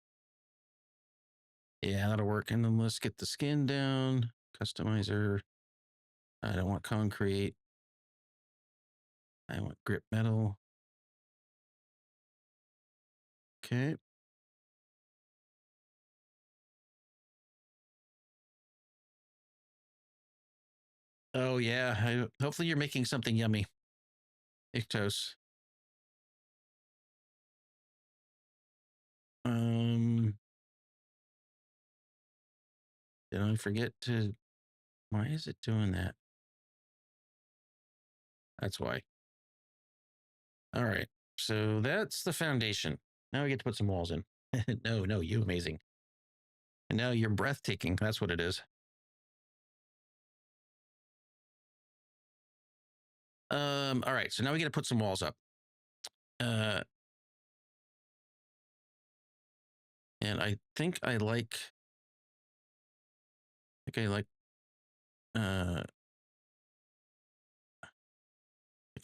Yeah, that'll work. And then let's get the skin down. Customizer. I don't want concrete. I want grip metal. Okay. Oh yeah. Hopefully you're making something yummy. Ictos. Did I forget to? Why is it doing that? That's why. All right. So that's the foundation. Now we get to put some walls in. No, you amazing. And now you're breathtaking. That's what it is. All right. So now we get to put some walls up. And I think I like. I think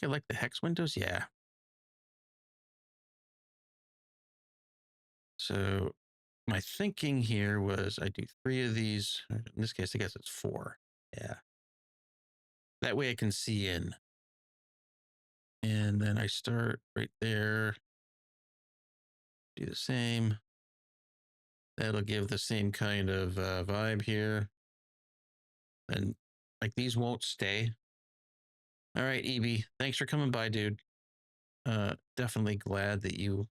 I like the hex windows. Yeah. So my thinking here was I do 3 of these. In this case, I guess it's 4. Yeah. That way I can see in. And then I start right there. Do the same. That'll give the same kind of vibe here. And like these won't stay. All right, EB, thanks for coming by, dude. Definitely glad that you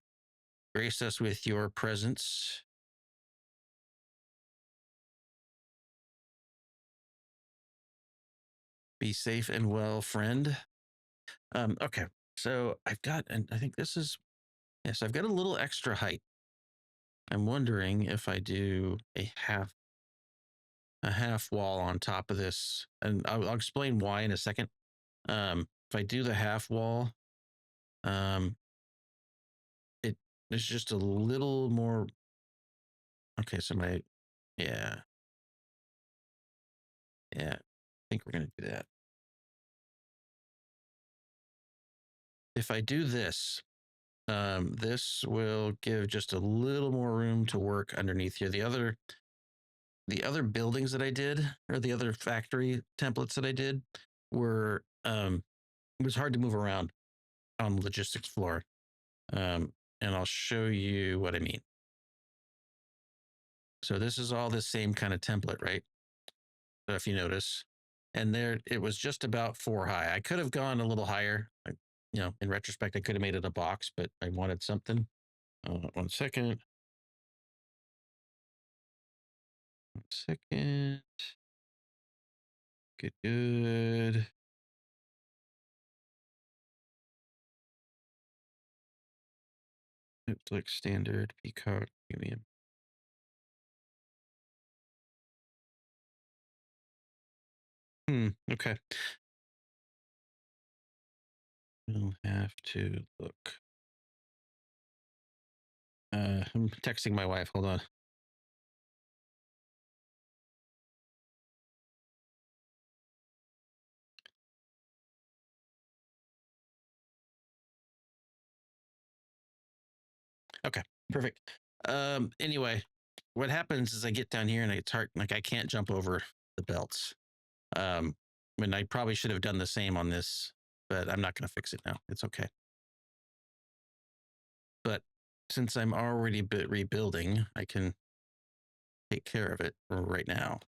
graced us with your presence. Be safe and well, friend. Okay, so I've got, and I think this is, yes, I've got a little extra height. I'm wondering if I do a half wall on top of this, and I'll explain why in a second. If I do the half wall, it's just a little more. Okay, so yeah, I think we're gonna do that. If I do this, this will give just a little more room to work underneath here. The other buildings that I did, or the other factory templates that I did, were it was hard to move around on the logistics floor. And I'll show you what I mean. So this is all the same kind of template, right? So if you notice, and there it was just about 4 high. I could have gone a little higher. In retrospect, I could have made it a box, but I wanted something. 1 second. 1 second. Good. Netflix standard, Peacock, premium. Okay. We'll have to look. I'm texting my wife. Hold on. Okay, perfect. Anyway, what happens is I get down here and it's hard, like I can't jump over the belts. And I probably should have done the same on this, but I'm not going to fix it now. It's okay. But since I'm already rebuilding, I can take care of it right now.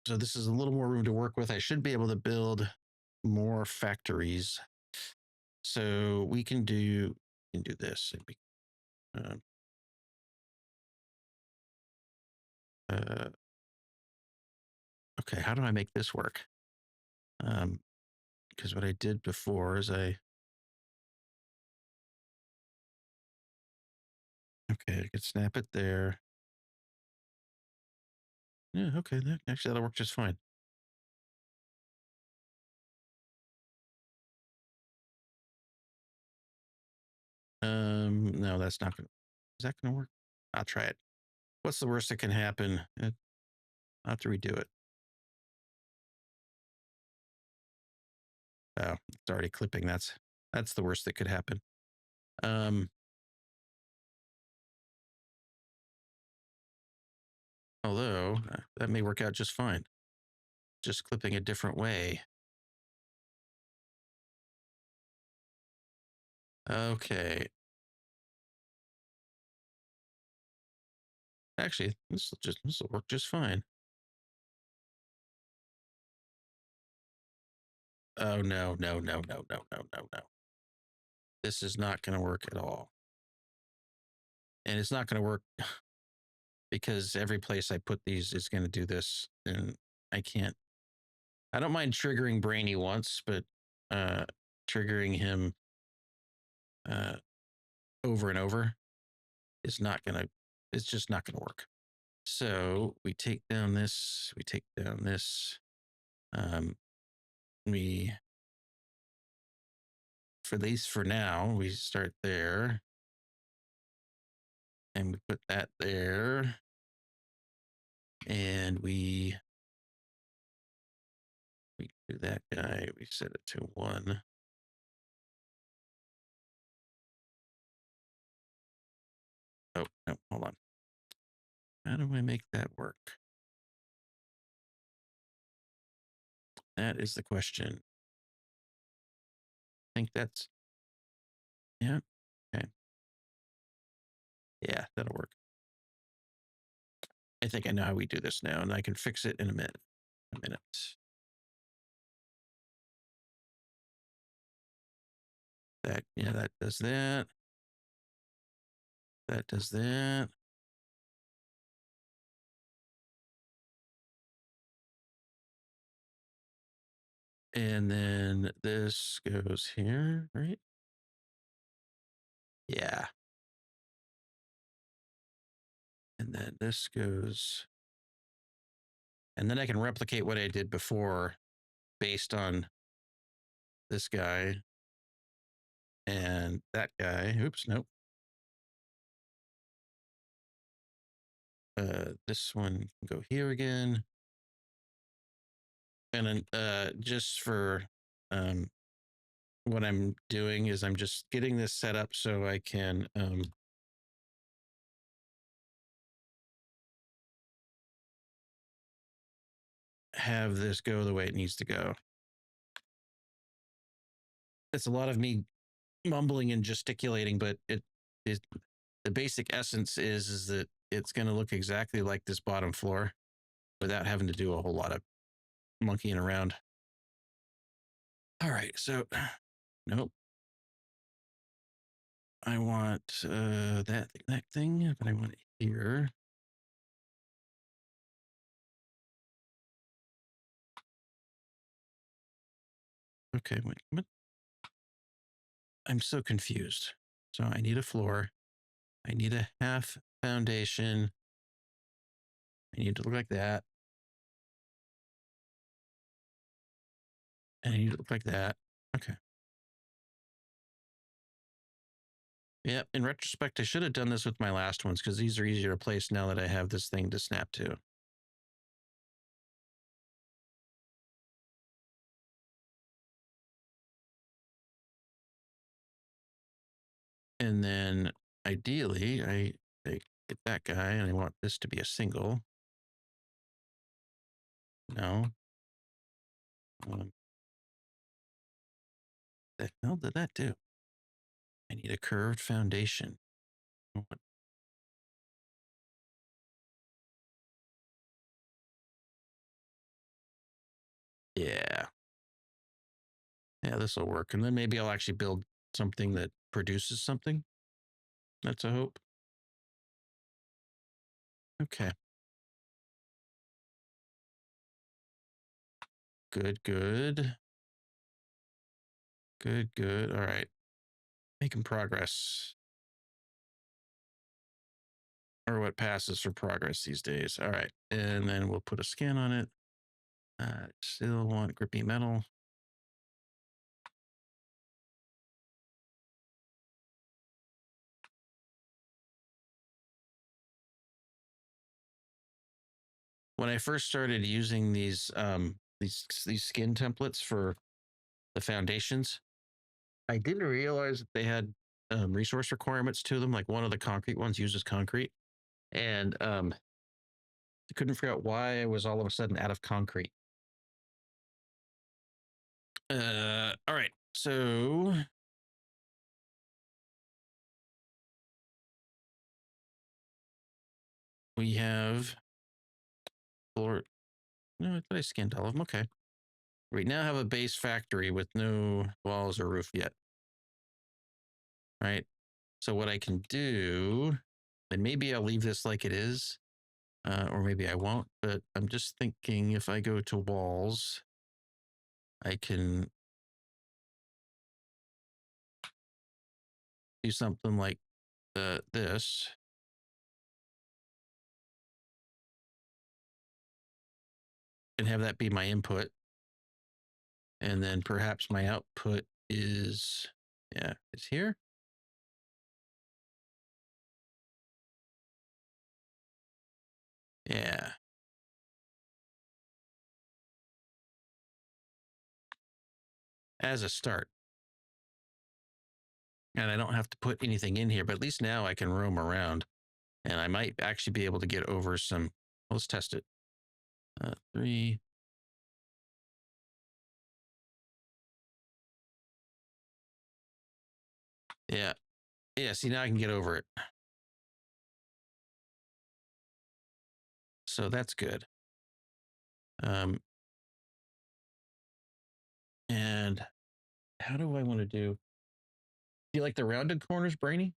So this is a little more room to work with. I should be able to build more factories. So we can do this. Okay, how do I make this work? Because what I did before is I could snap it there. Yeah, okay, actually that'll work just fine. No, that's not gonna. Is that gonna work? I'll try it. What's the worst that can happen? I'll have to redo it. Oh, it's already clipping. That's the worst that could happen. Although that may work out just fine. Just clipping a different way. Okay. Actually, this will work just fine. Oh no. This is not going to work at all. And it's not going to work because every place I put these is going to do this, and I can't. I don't mind triggering Brainy once, but triggering him over and over is not going to. It's just not going to work. So we take down this. We take down this. We for these for now. We start there, and we put that there, and we do that guy. We set it to 1. Oh no, hold on. How do I make that work? That is the question. I think that's, yeah, okay. Yeah, that'll work. I think I know how we do this now, and I can fix it in a minute. That, yeah, that does that. That does that. And then this goes here, right? Yeah. And then this goes, and then I can replicate what I did before based on this guy and that guy. Oops, nope. This one can go here again. And then just for what I'm doing is I'm just getting this set up so I can have this go the way it needs to go. It's a lot of me mumbling and gesticulating, but it the basic essence is that it's going to look exactly like this bottom floor without having to do a whole lot of monkeying around. All right, so nope. I want that thing, but I want it here. Okay, wait, what? I'm so confused. So I need a floor. I need a half foundation. I need to look like that. And I need to look like that. Okay. Yeah, in retrospect, I should have done this with my last ones because these are easier to place now that I have this thing to snap to. And then ideally, I get that guy and I want this to be a single. No. The hell did that do? I need a curved foundation. What? Yeah. Yeah, this will work. And then maybe I'll actually build something that produces something. That's a hope. Okay. Good, good. Good, good. All right. Making progress. Or what passes for progress these days. All right. And then we'll put a scan on it. Still want grippy metal. When I first started using these skin templates for the foundations, I didn't realize that they had resource requirements to them. Like one of the concrete ones uses concrete, and I couldn't figure out why I was all of a sudden out of concrete. All right, so we have floor. No, I thought I scanned all of them. Okay, we now have a base factory with no walls or roof yet. Right. So what I can do, and maybe I'll leave this like it is, or maybe I won't, but I'm just thinking if I go to walls, I can do something like this. And have that be my input. And then perhaps my output is, yeah, it's here. Yeah. As a start. And I don't have to put anything in here, but at least now I can roam around and I might actually be able to get over some. Let's test it. 3. Yeah. Yeah. See, now I can get over it. So that's good. And how do I want to do? Do you like the rounded corners, Brainy?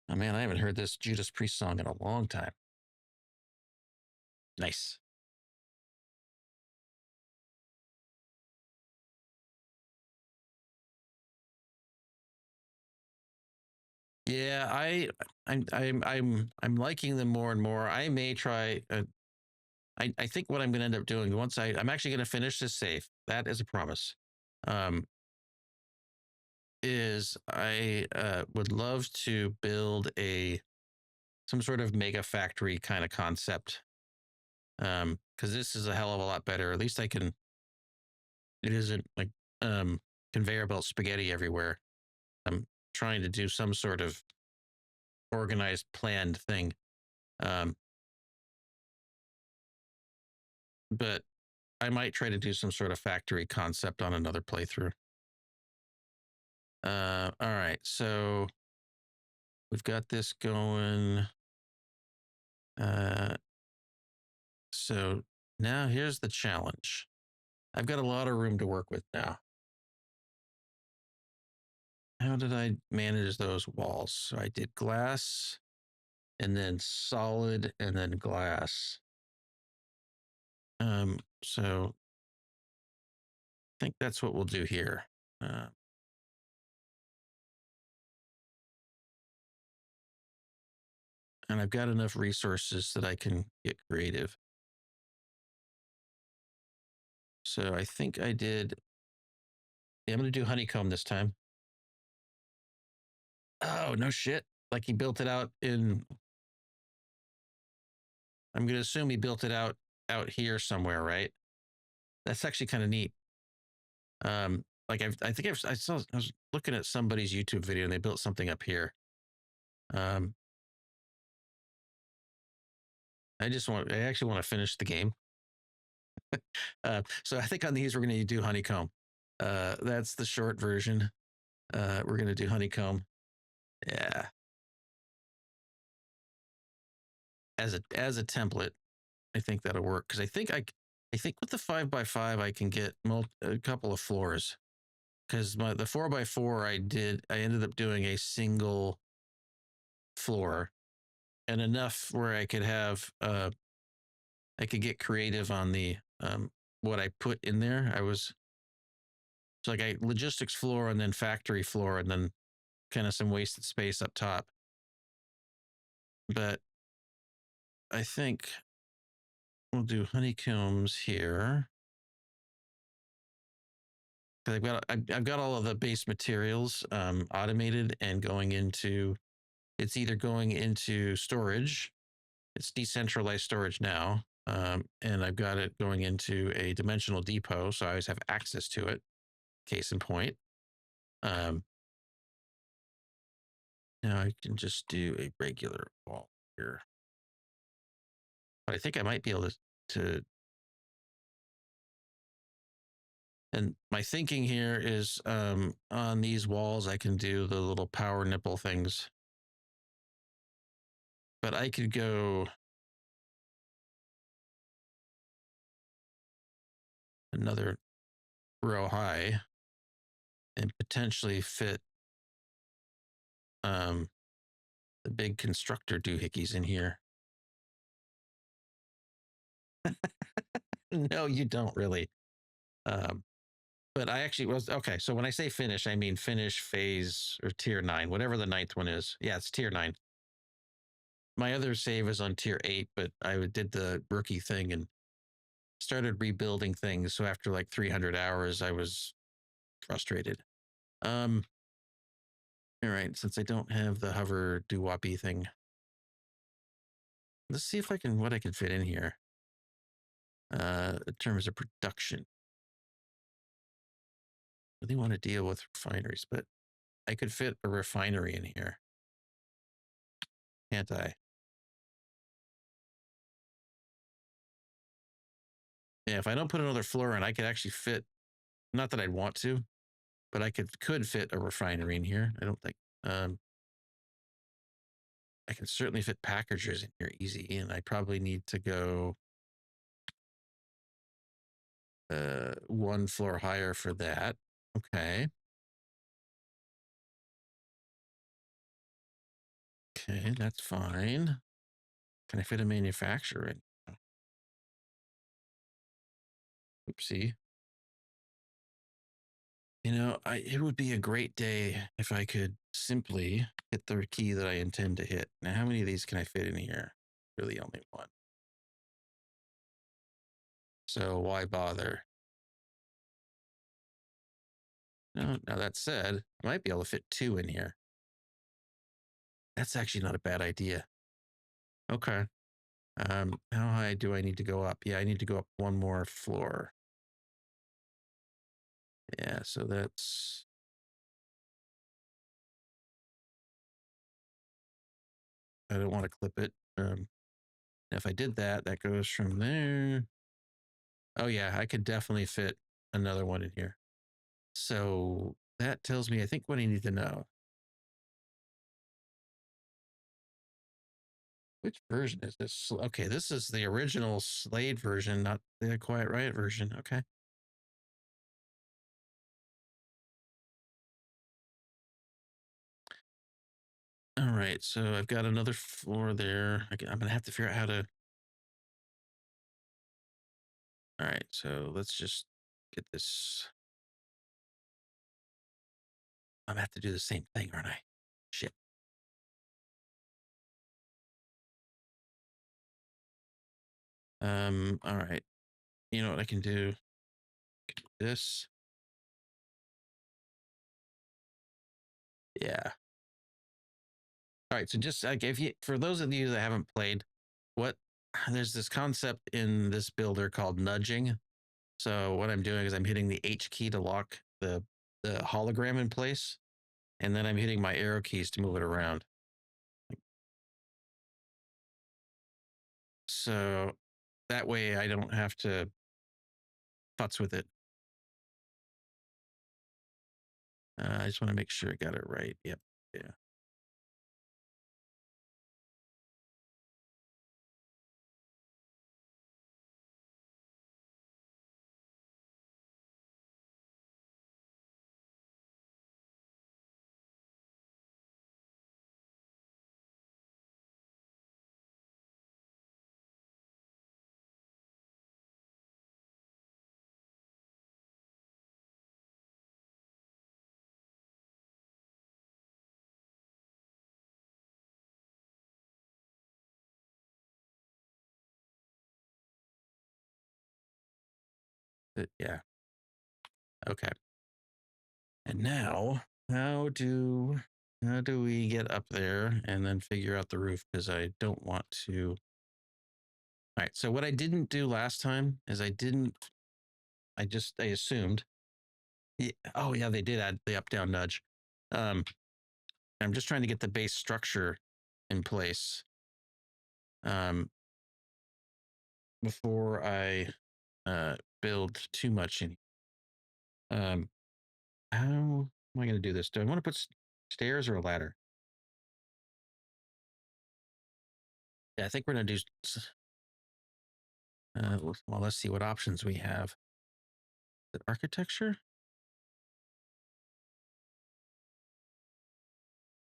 Oh man, I haven't heard this Judas Priest song in a long time. Nice. Yeah, I'm liking them more and more. I may try. I think what I'm going to end up doing once I'm actually going to finish this safe. That is a promise. Is I would love to build some sort of mega factory kind of concept. Because this is a hell of a lot better. At least I can. It isn't like conveyor belt spaghetti everywhere. I'm trying to do some sort of organized, planned thing. But I might try to do some sort of factory concept on another playthrough. All right, so we've got this going. So now here's the challenge. I've got a lot of room to work with now. How did I manage those walls? So I did glass and then solid and then glass. So think that's what we'll do here. And I've got enough resources that I can get creative. So I think I did. Yeah, I'm going to do honeycomb this time. Oh, no shit. Like he built it out in. I'm going to assume he built it out here somewhere, right? That's actually kind of neat. Like I was looking at somebody's YouTube video and they built something up here. I actually want to finish the game. So I think on these we're going to do honeycomb. That's the short version. We're going to do honeycomb. Yeah. As a template, I think that'll work because I think with the 5x5 I can get a couple of floors because the 4x4 I ended up doing a single floor and enough where I could have I could get creative on the what I put in there. It's like a logistics floor and then factory floor and then kind of some wasted space up top. But I think we'll do honeycombs here. I've got all of the base materials automated and going into. It's either going into storage. It's decentralized storage now, and I've got it going into a dimensional depot, so I always have access to it. Case in point. Now I can just do a regular wall here, but I think I might be able to. And my thinking here is on these walls, I can do the little power nipple things. But I could go another row high and potentially fit the big constructor doohickeys in here. No, you don't really. But I actually was okay. So when I say finish, I mean finish phase or tier 9, whatever the 9th one is. Yeah, it's tier 9. My other save is on tier 8, but I did the rookie thing and started rebuilding things. So after like 300 hours, I was frustrated. All right, since I don't have the hover doo-woppy thing, let's see if what I can fit in here. In terms of production. I really want to deal with refineries, but I could fit a refinery in here. Can't I? Yeah, if I don't put another floor in, I could actually fit, not that I'd want to, but I could fit a refinery in here. I don't think. I can certainly fit packagers in here easy, and I probably need to go one floor higher for that. Okay. Okay, that's fine. Can I fit a manufacturer in? Oopsie. You know, it would be a great day if I could simply hit the key that I intend to hit. Now, how many of these can I fit in here? Really only one. So why bother? No, now that said, I might be able to fit 2 in here. That's actually not a bad idea. Okay. How high do I need to go up? Yeah, I need to go up one more floor. Yeah, so that's. I don't want to clip it. If I did that, that goes from there. Oh yeah, I could definitely fit another one in here. So that tells me, I think, what I need to know. Which version is this? Okay, this is the original Slade version, not the Quiet Riot version. Okay. All right, so I've got another floor there. I'm gonna have to figure out how to. All right, so let's just get this I'm gonna have to do the same thing, aren't I? Shit. All right. You know what I can do? This. Yeah. All right. So just like if you, for those of you that haven't played, what there's this concept in this builder called nudging. So what I'm doing is I'm hitting the H key to lock the hologram in place, and then I'm hitting my arrow keys to move it around. So that way I don't have to futz with it. I just want to make sure I got it right. Yep. Yeah. Yeah. Okay. And now, how do we get up there and then figure out the roof? Because I don't want to. All right. So what I didn't do last time is I assumed. Yeah, oh yeah, they did add the up down nudge. I'm just trying to get the base structure in place before I build too much in. How am I going to do this? Do I want to put stairs or a ladder? Yeah, I think we're going to do. Well, let's see what options we have. The architecture.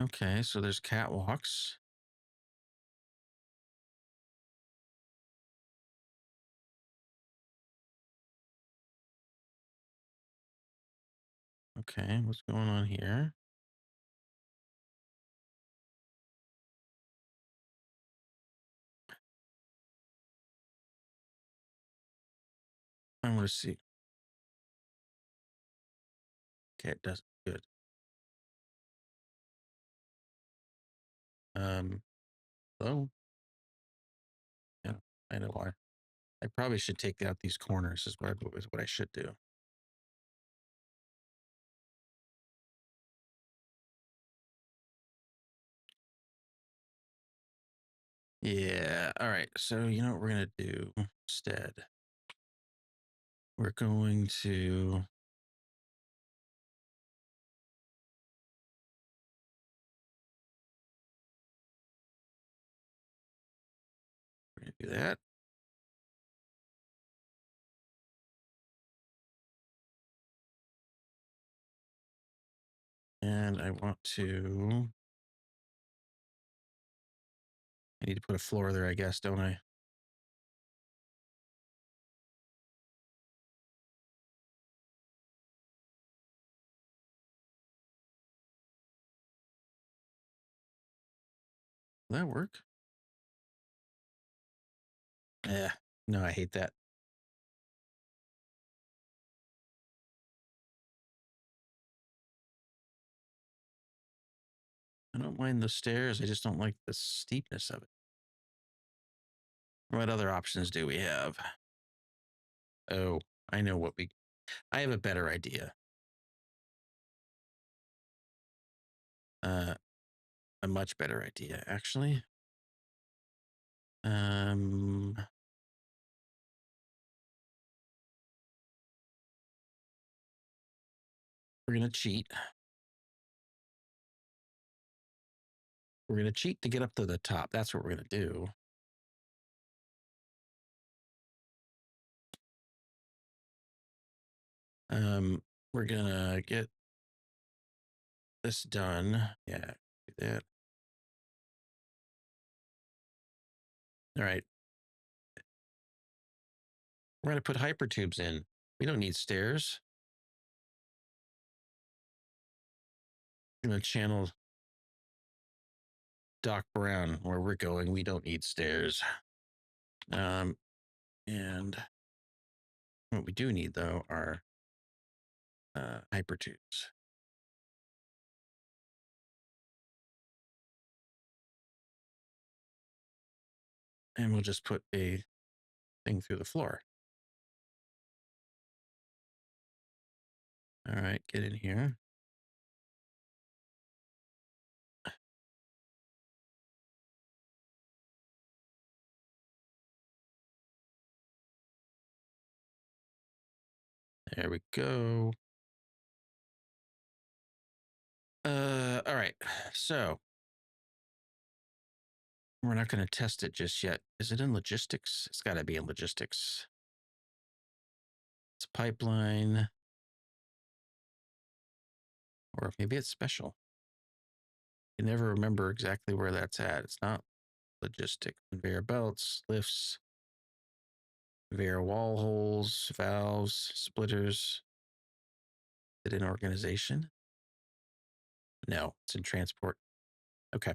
Okay, so there's catwalks. Okay, what's going on here? I want to see. Okay, it does good. Oh, yeah, I know why. I probably should take out these corners. Is what I should do. Yeah. All right. So you know what we're gonna do instead? We're going to. We're gonna do that. And I want to. I need to put a floor there, I guess, don't I? Will that work? Yeah. No, I hate that. I don't mind the stairs. I just don't like the steepness of it. What other options do we have? Oh, I know what we. I have a better idea. A much better idea, actually. We're gonna cheat. We're gonna cheat to get up to the top. That's what we're gonna do. We're gonna get this done. Yeah, do that. All right. We're gonna put hypertubes in. We don't need stairs. I'm gonna channel Doc Brown. Where we're going, we don't need stairs. And what we do need though are hypertubes. And we'll just put a thing through the floor. All right, get in here. There we go. All right. So we're not going to test it just yet. Is it in logistics? It's got to be in logistics. It's pipeline. Or maybe it's special. I never remember exactly where that's at. It's not logistic. Conveyor belts, lifts, conveyor wall holes, valves, splitters. Is it in organization? No, it's in transport. Okay.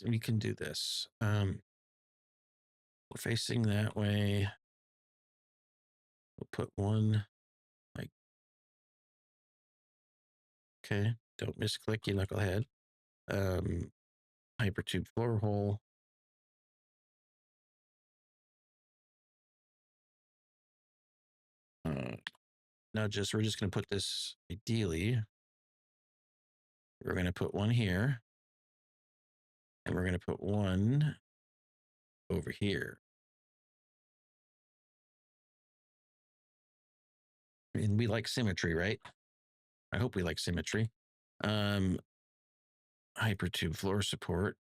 We can do this. We're facing that way. We'll put one like, okay, don't misclick, you knucklehead. Hypertube floor hole. Now we're just going to put this, ideally, we're going to put one here. And we're going to put one over here. And we like symmetry, right? I hope we like symmetry. Hypertube floor support.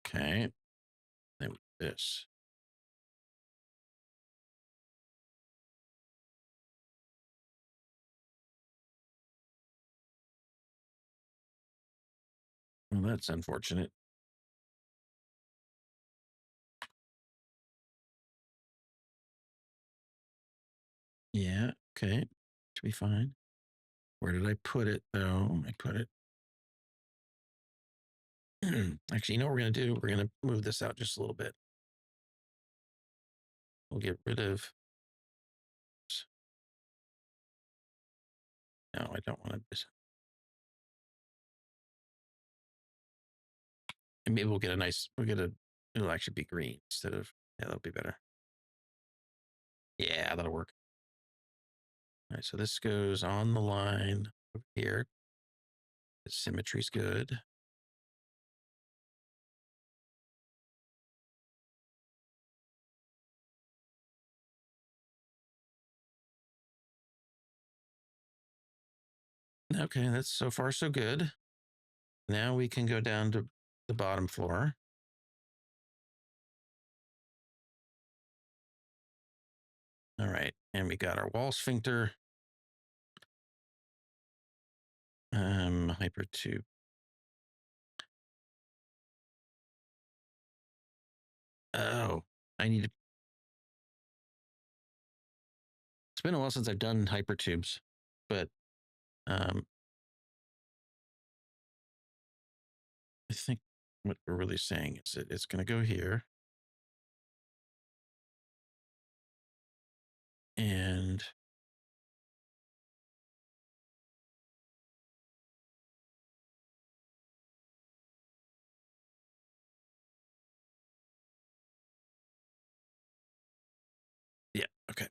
Okay. Then this. Well, that's unfortunate. Yeah, okay. Should be fine. Where did I put it though? I put it. Actually, you know what we're going to do? We're going to move this out just a little bit. We'll get rid of. No, I don't want to. And maybe we'll get it'll actually be green instead of, yeah, that'll be better. Yeah, that'll work. All right, so this goes on the line over here. The symmetry's good. Okay, that's so far so good. Now we can go down to the bottom floor. All right, and we got our wall sphincter. Hypertube. Oh, I need to. It's been a while since I've done hypertubes, but I think what we're really saying is that it's going to go here. And yeah, okay.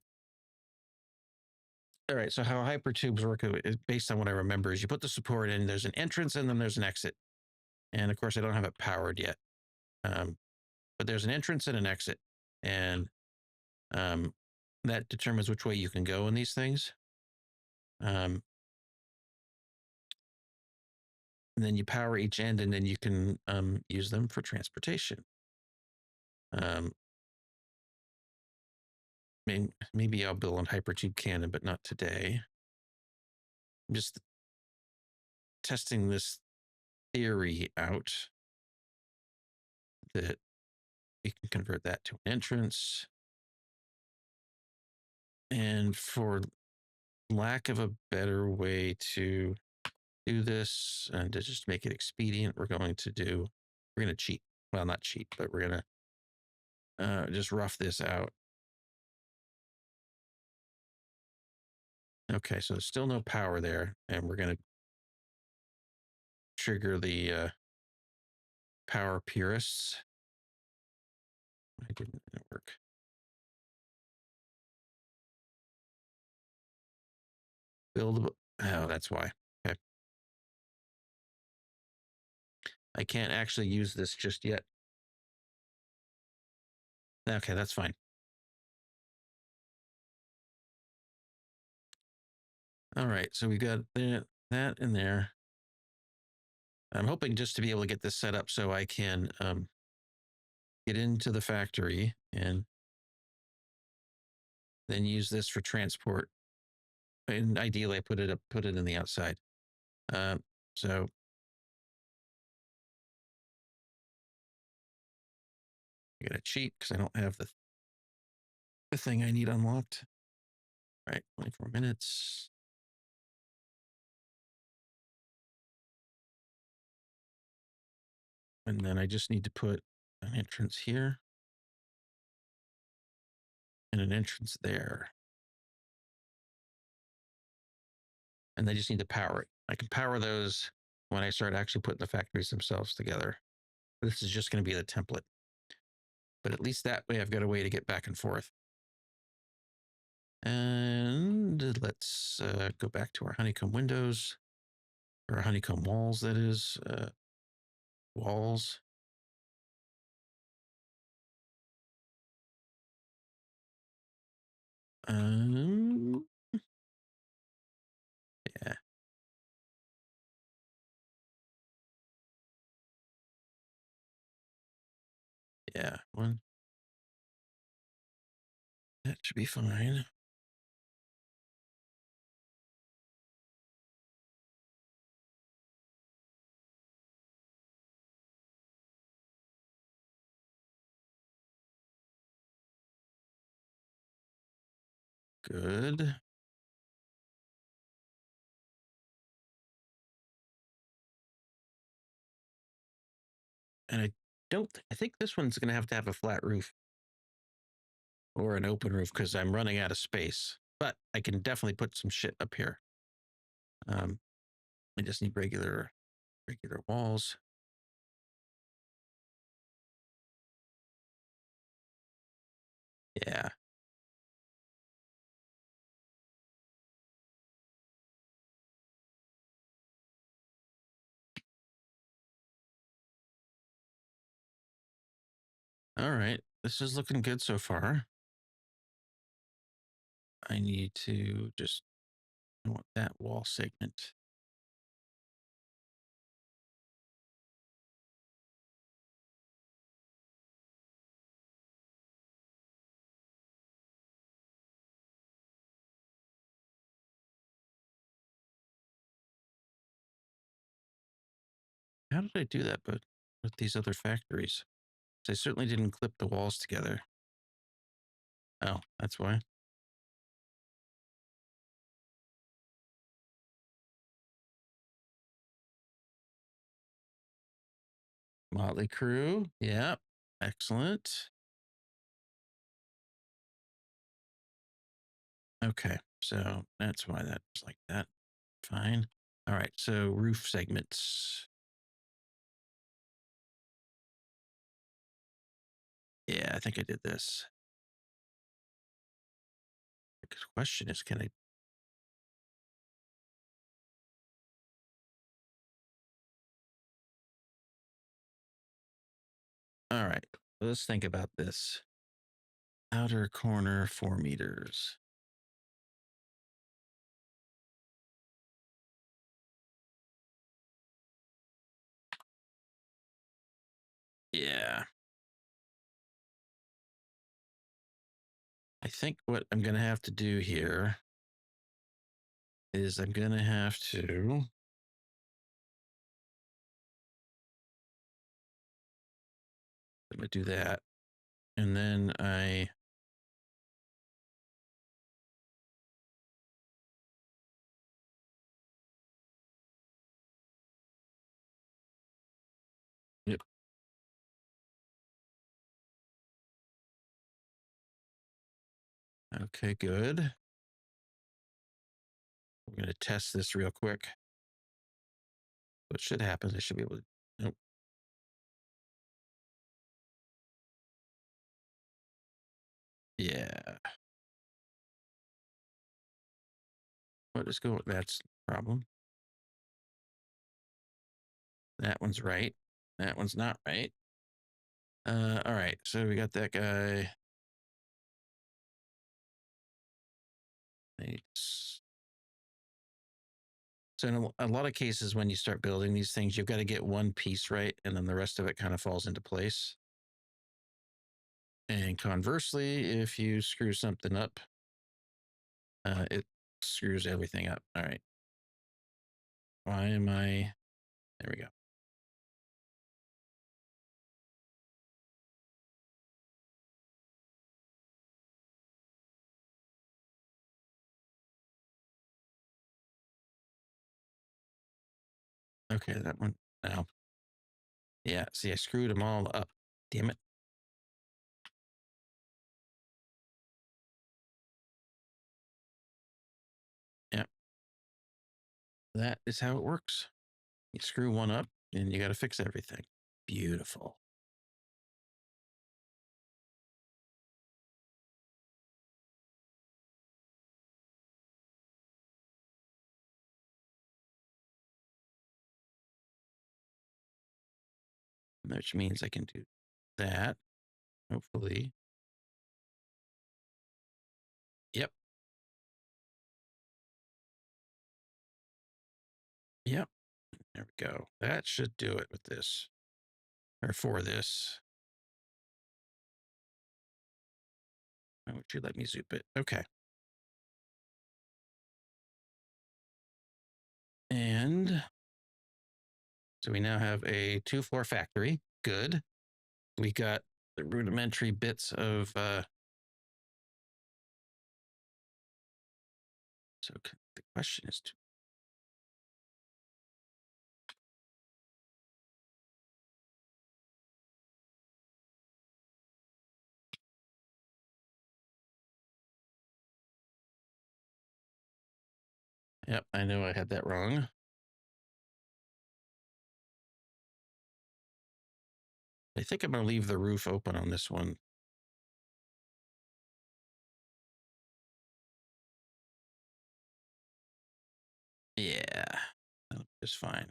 All right, so how hypertubes work is based on what I remember is you put the support in, there's an entrance and then there's an exit. And of course I don't have it powered yet. But there's an entrance and an exit. And that determines which way you can go in these things. And then you power each end and then you can use them for transportation. I mean, maybe I'll build on hypertube cannon, but not today. I'm just testing this theory out that we can convert that to an entrance. And for lack of a better way to do this and to just make it expedient, we're going to cheat. Well, not cheat, but we're going to just rough this out. Okay, so there's still no power there, and we're going to trigger the power purists. Why didn't it work? Build. Oh, that's why. Okay. I can't actually use this just yet. Okay, that's fine. All right, so we got that in there. I'm hoping just to be able to get this set up so I can get into the factory and then use this for transport. And ideally, I put it in the outside. So I gotta cheat because I don't have the thing I need unlocked. All right, 24 minutes. And then I just need to put an entrance here and an entrance there. And I just need to power it. I can power those when I start actually putting the factories themselves together. This is just going to be the template. But at least that way I've got a way to get back and forth. And let's go back to our honeycomb windows, or honeycomb walls, that is. Walls. Yeah. Yeah, one. That should be fine. Good. And I think this one's going to have a flat roof or an open roof because I'm running out of space. But I can definitely put some shit up here. I just need regular walls. Yeah. All right. This is looking good so far. I need to just, I want that wall segment. How did I do that, but with these other factories? I certainly didn't clip the walls together. Oh, that's why. Motley Crew. Yep. Excellent. Okay. So that's why that's like that. Fine. All right. So roof segments. Yeah, I think I did this. The question is, can I? All right. Let's think about this. Outer corner, 4 meters. Yeah. I think what I'm going to have to do here is I'm going to have to I'm going to do that. And then yep. Okay, good. We're going to test this real quick. What should happen? I should be able to. Nope. Yeah. What is going? That's the problem. That one's right. That one's not right. All right. So we got that guy. So in a lot of cases, when you start building these things, you've got to get one piece right, and then the rest of it kind of falls into place. And conversely, if you screw something up, it screws everything up. All right. Why am I? There we go. Okay, that one now. Yeah, see, I screwed them all up. Damn it. Yeah. That is how it works. You screw one up and you got to fix everything. Beautiful. Which means I can do that. Hopefully. Yep. Yep. There we go. That should do it with this or for this. Why would you let me zoop it? Okay. And so we now have a 2-floor factory. Good. We got the rudimentary bits of so the question is yep, I know I had that wrong. I think I'm going to leave the roof open on this one. Yeah, that'll be just fine.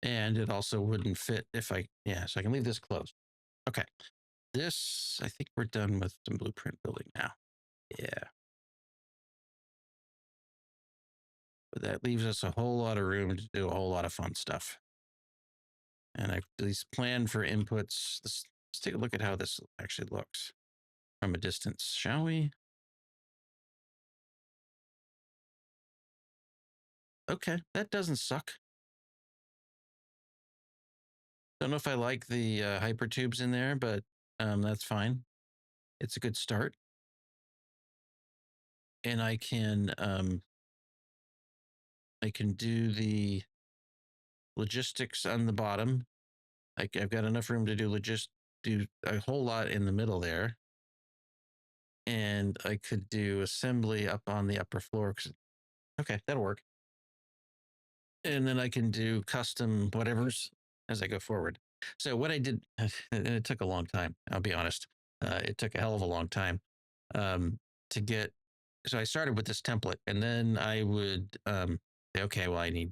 And it also wouldn't fit if yeah, so I can leave this closed. Okay. This, I think we're done with some blueprint building now. Yeah. But that leaves us a whole lot of room to do a whole lot of fun stuff. And I at least plan for inputs. Let's take a look at how this actually looks from a distance, shall we? Okay, that doesn't suck. Don't know if I like the hypertubes in there, but that's fine. It's a good start. And I can do the logistics on the bottom. I've got enough room to do a whole lot in the middle there. And I could do assembly up on the upper floor. Okay, that'll work. And then I can do custom whatever's as I go forward. So what I did, and it took a long time, I'll be honest. It took a hell of a long time to get. So I started with this template, and then I would say, okay, well, I need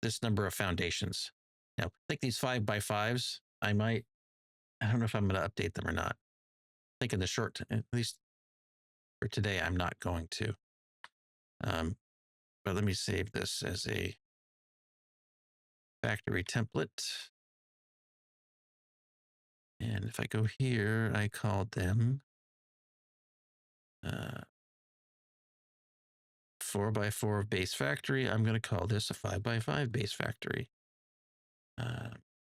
this number of foundations. Now, like these 5x5s, I don't know if I'm going to update them or not. I think in the short, at least for today, I'm not going to. But let me save this as a factory template. And if I go here, I called them 4x4 base factory. I'm going to call this a 5x5 base factory.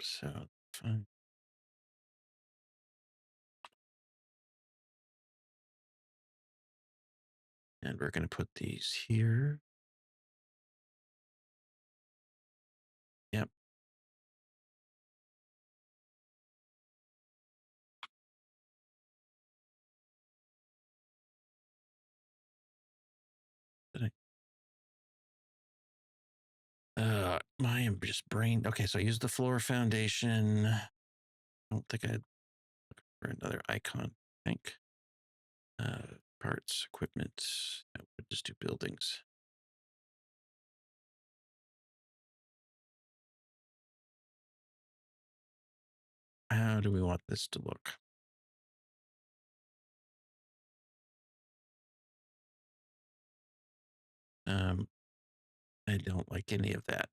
So fine. And we're going to put these here. Yep. My just brain. Okay, so I use the floor foundation. I don't think I'd look for another icon. I think parts, equipment. I would just do buildings. How do we want this to look? I don't like any of that.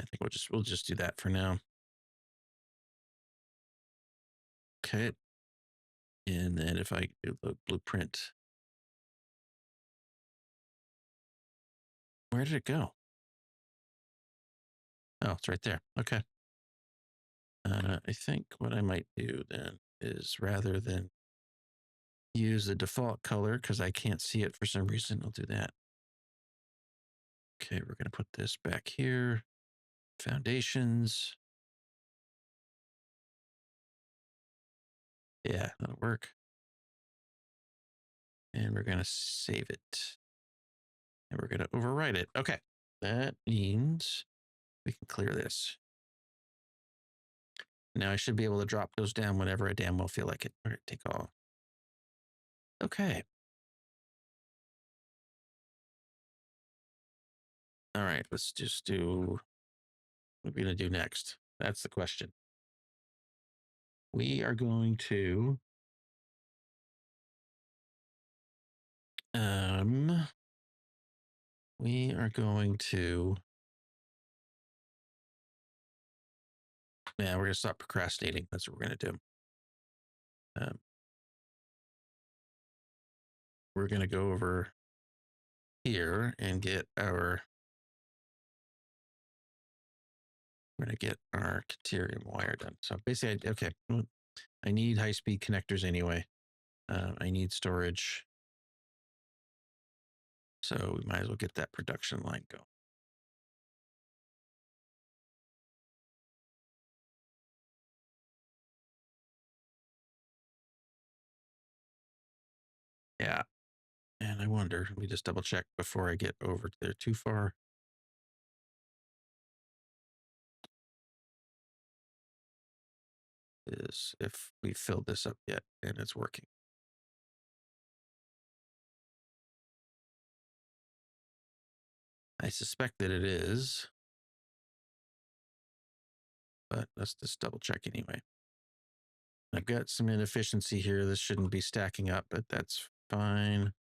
I think we'll just do that for now. Okay. And then if I do the blueprint, where did it go? Oh, it's right there. Okay. I think what I might do then is rather than use the default color because I can't see it for some reason, I'll do that. Okay, we're going to put this back here. Foundations. Yeah, that'll work. And we're going to save it. And we're going to overwrite it. Okay, that means we can clear this. Now I should be able to drop those down whenever I damn well feel like it. All right, take off. Okay. All right, let's just do what we're going to do next. That's the question. We are going to we are going to we're going to stop procrastinating. That's what we're going to do. We're going to go over here and get our Caterium wire done. So basically, okay, I need high-speed connectors anyway. I need storage. So we might as well get that production line going. Yeah. And I wonder, let me just double check before I get over there too far. Is if we filled this up yet and it's working. I suspect that it is, but let's just double check anyway. I've got some inefficiency here. This shouldn't be stacking up, but that's fine.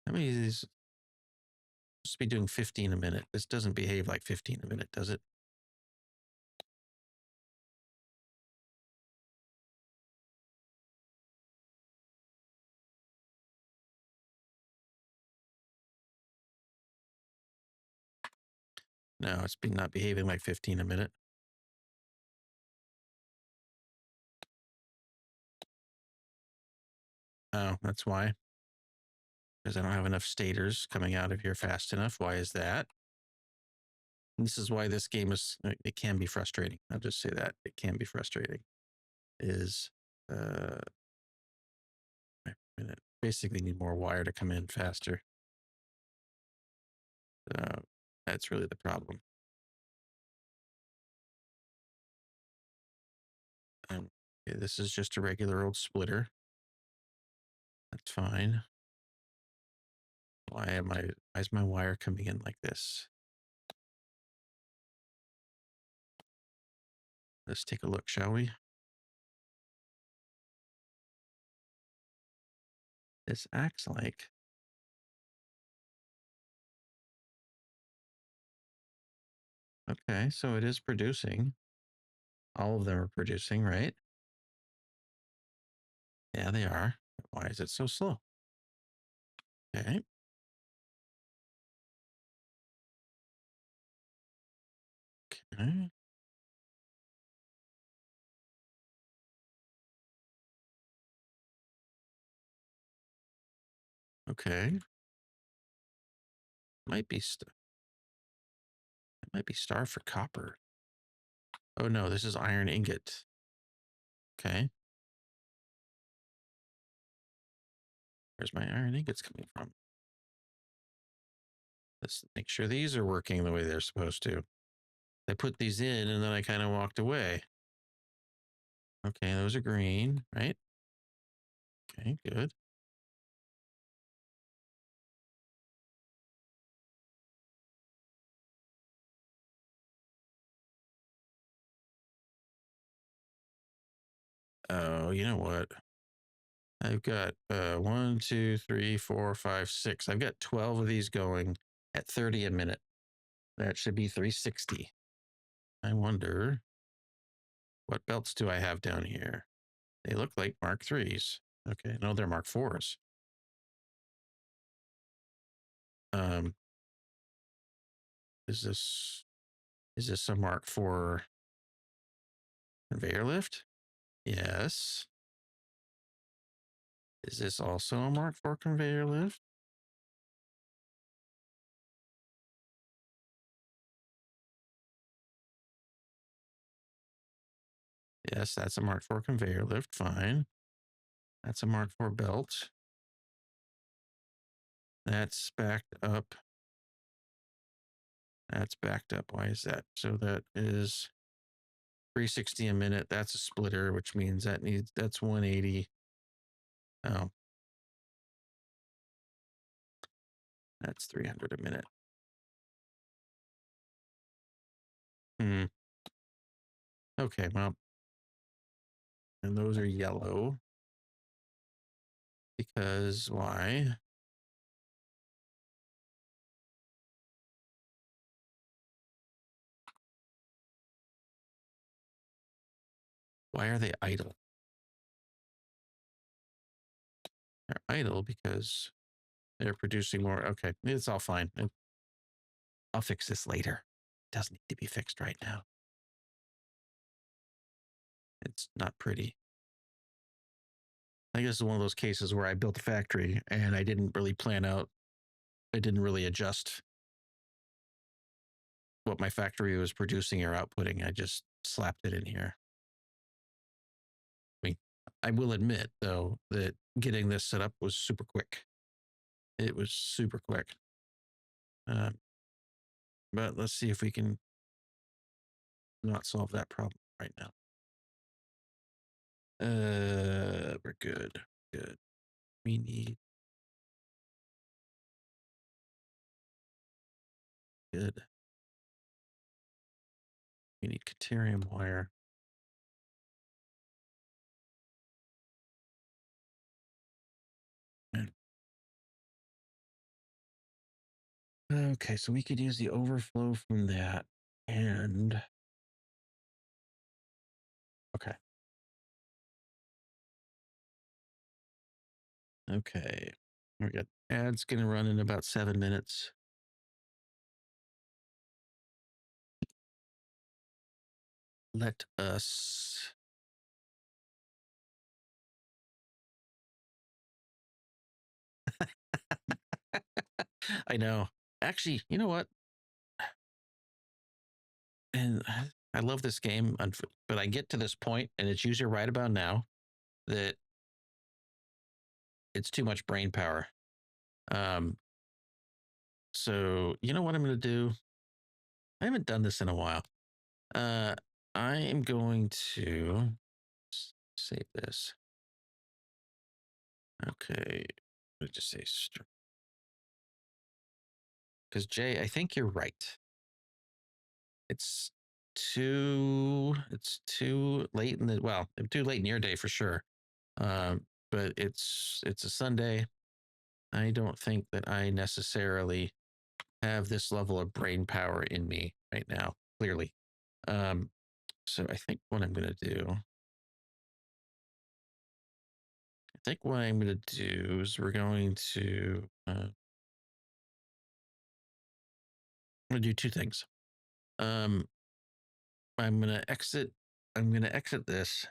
How many of these? Supposed to be doing 15 a minute. This doesn't behave like 15 a minute, does it? No, it's been not behaving like 15 a minute. Oh, that's why. Because I don't have enough stators coming out of here fast enough. Why is that? And this is why this game it can be frustrating. I'll just say that. It can be frustrating. Basically need more wire to come in faster. That's really the problem. Okay, this is just a regular old splitter. That's fine. Why is my wire coming in like this? Let's take a look, shall we? This acts like okay, so it is producing. All of them are producing, right? Yeah, they are. Why is it so slow? Okay. Okay. Okay. Might be it might be star for copper. Oh no, this is iron ingot. Okay. Where's my iron ingots coming from? Let's make sure these are working the way they're supposed to. I put these in and then I kind of walked away. Okay, those are green, right? Okay, good. Oh, you know what? I've got 1, 2, 3, 4, 5, 6. I've got 12 of these going at 30 a minute. That should be 360. I wonder what belts do I have down here? They look like Mark IIIs. Okay, no, they're Mark IVs. Um, is this a Mark IV conveyor lift? Yes. Is this also a Mark IV conveyor lift? Yes, that's a Mark IV conveyor lift. Fine. That's a Mark IV belt. That's backed up. That's backed up. Why is that? So that is 360 a minute. That's a splitter, which means that's 180. Oh, that's 300 a minute. Hmm. Okay, well, and those are yellow because why? Why are they idle? They're idle because they're producing more. Okay, it's all fine. I'll fix this later. It doesn't need to be fixed right now. It's not pretty. I guess it's one of those cases where I built a factory and I didn't really plan out, I didn't really adjust what my factory was producing or outputting. I just slapped it in here. I mean, I will admit, though, that getting this set up was super quick. It was super quick. But let's see if we can not solve that problem right now. We're good. Good. We need good. We need Caterium wire. Okay, so we could use the overflow from that and okay. Okay. We got ads gonna run in about 7 minutes. Let us I know. Actually, you know what? And I love this game, but I get to this point, and it's usually right about now that it's too much brain power. So you know what I'm going to do? I haven't done this in a while. I am going to save this. Okay, let's just say because Jay, I think you're right. It's too late in the too late in your day for sure. But it's a Sunday. I don't think that I necessarily have this level of brain power in me right now, clearly. So I think what I'm gonna do, is we're going to I'm gonna do two things. I'm gonna exit. I'm gonna exit this.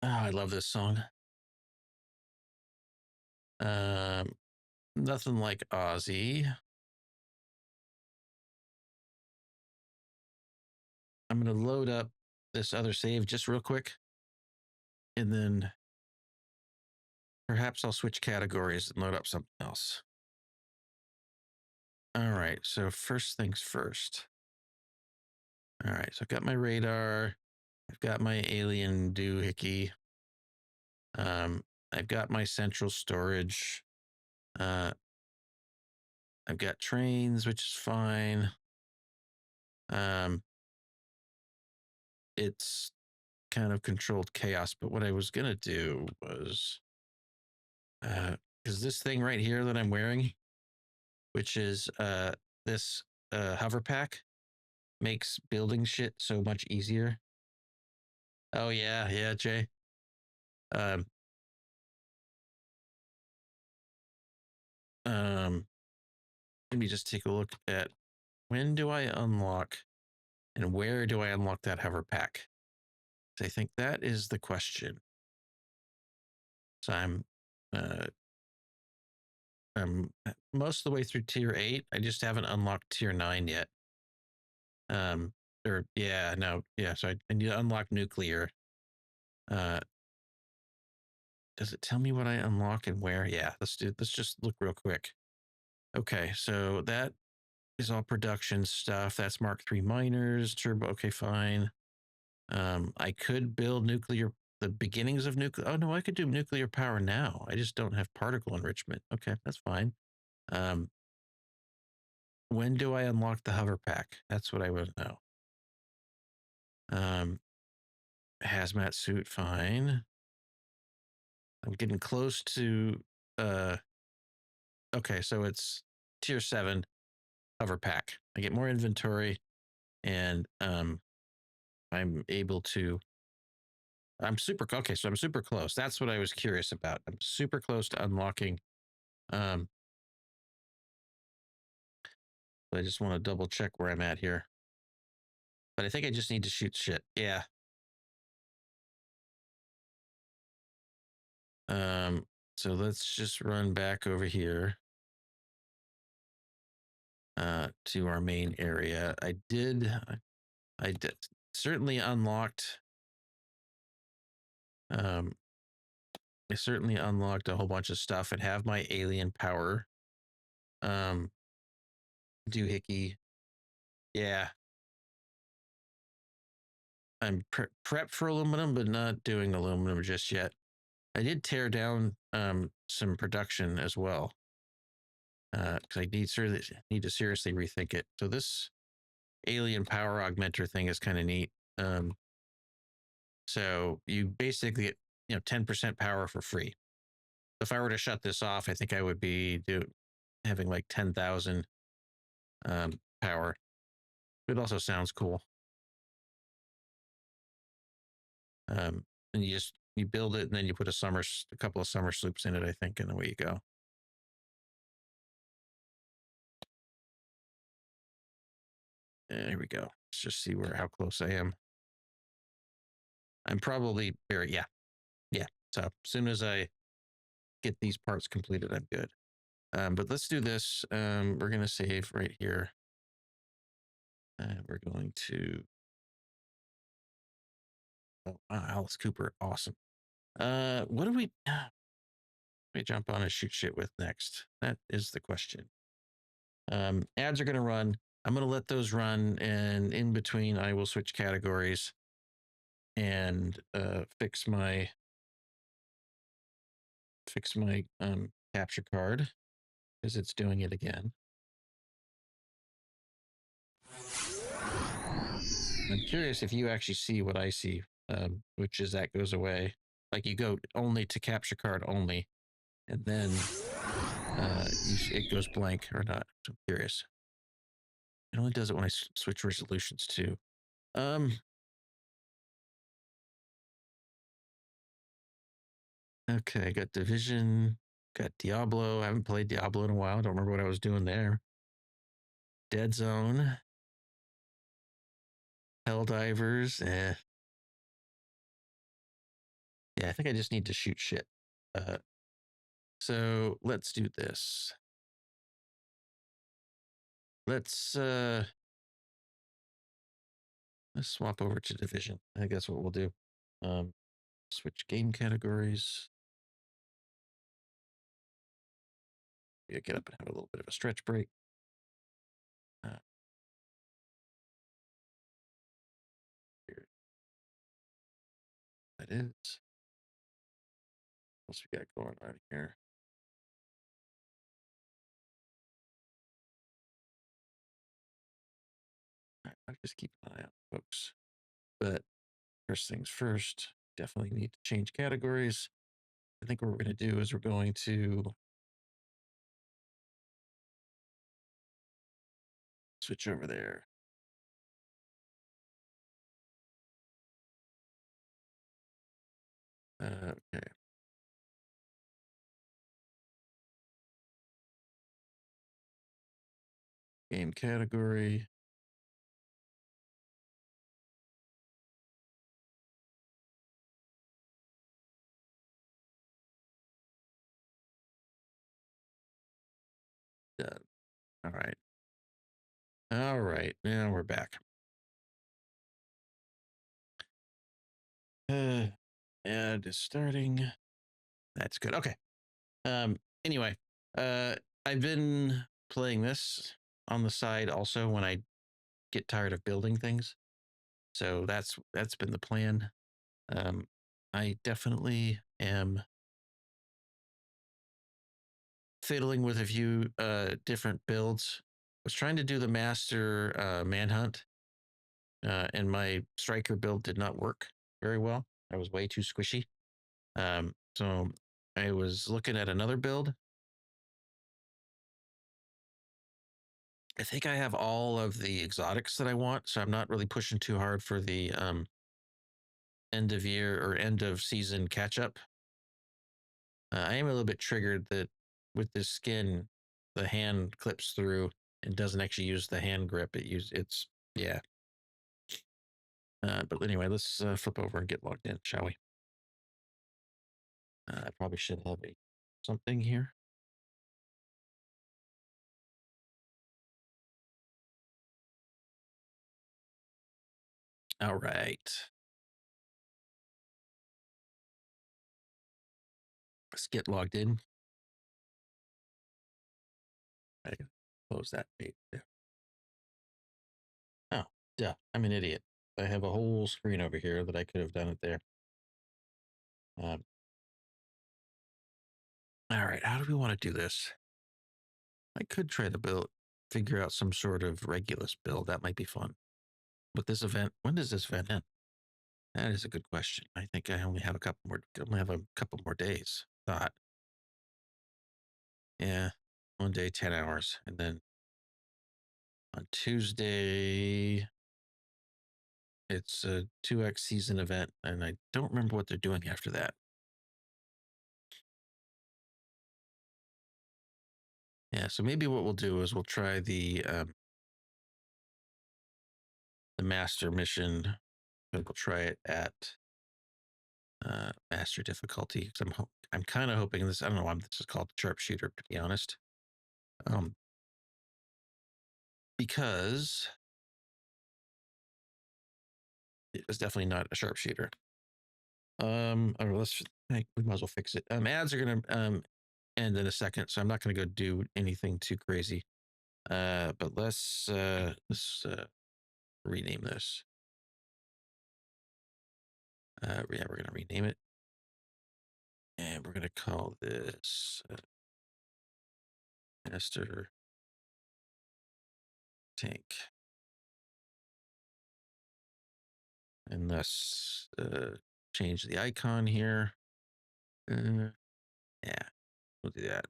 Oh, I love this song. Nothing like Ozzy. I'm gonna load up this other save just real quick, and then perhaps I'll switch categories and load up something else. All right. So first things first. All right. So I've got my radar. I've got my alien doohickey. I've got my central storage. I've got trains, which is fine. It's kind of controlled chaos, but what I was gonna do was, because this thing right here that I'm wearing, which is this hover pack, makes building shit so much easier. Oh yeah, Jay. Um, let me just take a look at when do I unlock and where do I unlock that hover pack? So I think that is the question. So I'm most of the way through tier 8. I just haven't unlocked tier 9 yet. So I need to unlock nuclear. Does it tell me what I unlock and where? Yeah, let's just look real quick. Okay, so that is all production stuff. That's Mark III miners, turbo. Okay, fine. I could build the beginnings of nuclear. Oh no, I could do nuclear power now. I just don't have particle enrichment. Okay, that's fine. When do I unlock the hover pack? That's what I would know. Hazmat suit, fine. I'm getting close to okay, so it's tier 7 hover pack. I get more inventory and I'm able to I'm super okay, so I'm super close. That's what I was curious about. I'm super close to unlocking. I just want to double check where I'm at here. But I think I just need to shoot shit. Yeah. So let's just run back over here to our main area. I did certainly unlocked I certainly unlocked a whole bunch of stuff and have my alien power. Doohickey. Yeah. I'm prepped for aluminum, but not doing aluminum just yet. I did tear down some production as well. Because I need to seriously rethink it. So this alien power augmenter thing is kind of neat. So you basically get 10% power for free. If I were to shut this off, I think I would be having like 10,000 power. It also sounds cool. And you build it and then you put a couple of summer sloops in it, I think, and away you go. Here we go. Let's just see how close I am. I'm probably yeah. So as soon as I get these parts completed, I'm good. But let's do this. We're gonna save right here. We're going to. Oh, wow, Alice Cooper, awesome. What do we? We jump on and shoot shit with next? That is the question. Ads are gonna run. I'm gonna let those run, and in between, I will switch categories and fix my capture card because it's doing it again. I'm curious if you actually see what I see, which is that goes away. Like you go only to capture card only, and then it goes blank or not. I'm curious. It only does it when I switch resolutions too. Okay, got Division, got Diablo. I haven't played Diablo in a while. Don't remember what I was doing there. Dead Zone, Helldivers. Yeah, I think I just need to shoot shit. So let's do this. Let's swap over to Division. I think that's what we'll do. Switch game categories. Yeah, get up and have a little bit of a stretch break. Here that is. What else we got going on here? I'll just keep an eye out, folks. But first things first, definitely need to change categories. I think what we're going to do is we're going to switch over there. Okay. Game category. Done. All right. All right. Now we're back. And it's starting. That's good. Okay. Anyway, I've been playing this on the side also when I get tired of building things. So that's been the plan. I definitely am fiddling with a few different builds. I was trying to do the master manhunt, and my striker build did not work very well. I was way too squishy. So I was looking at another build. I think I have all of the exotics that I want, so I'm not really pushing too hard for the end of year or end of season catch up. I am a little bit triggered that with this skin, the hand clips through and doesn't actually use the hand grip. It's yeah. But anyway, let's flip over and get logged in, shall we? I probably should have something here. All right. Let's get logged in. I can close that page there. Oh, duh. I'm an idiot. I have a whole screen over here that I could have done it there. All right. How do we want to do this? I could try to figure out some sort of Regulus build. That might be fun. With this event, when does this event end? That is a good question. I think I only have a couple more days. Thought. Yeah. One day, 10 hours. And then on Tuesday, it's a 2x season event. And I don't remember what they're doing after that. Yeah. So maybe what we'll do is we'll try the master mission. We'll try it at master difficulty because I'm kind of hoping this. I don't know why this is called sharpshooter, to be honest. Because it was definitely not a sharpshooter. We might as well fix it. Ads are gonna end in a second, so I'm not gonna go do anything too crazy. But let's rename this. Yeah, we're gonna rename it, and we're gonna call this Master Tank. And let's change the icon here. Yeah, we'll do that.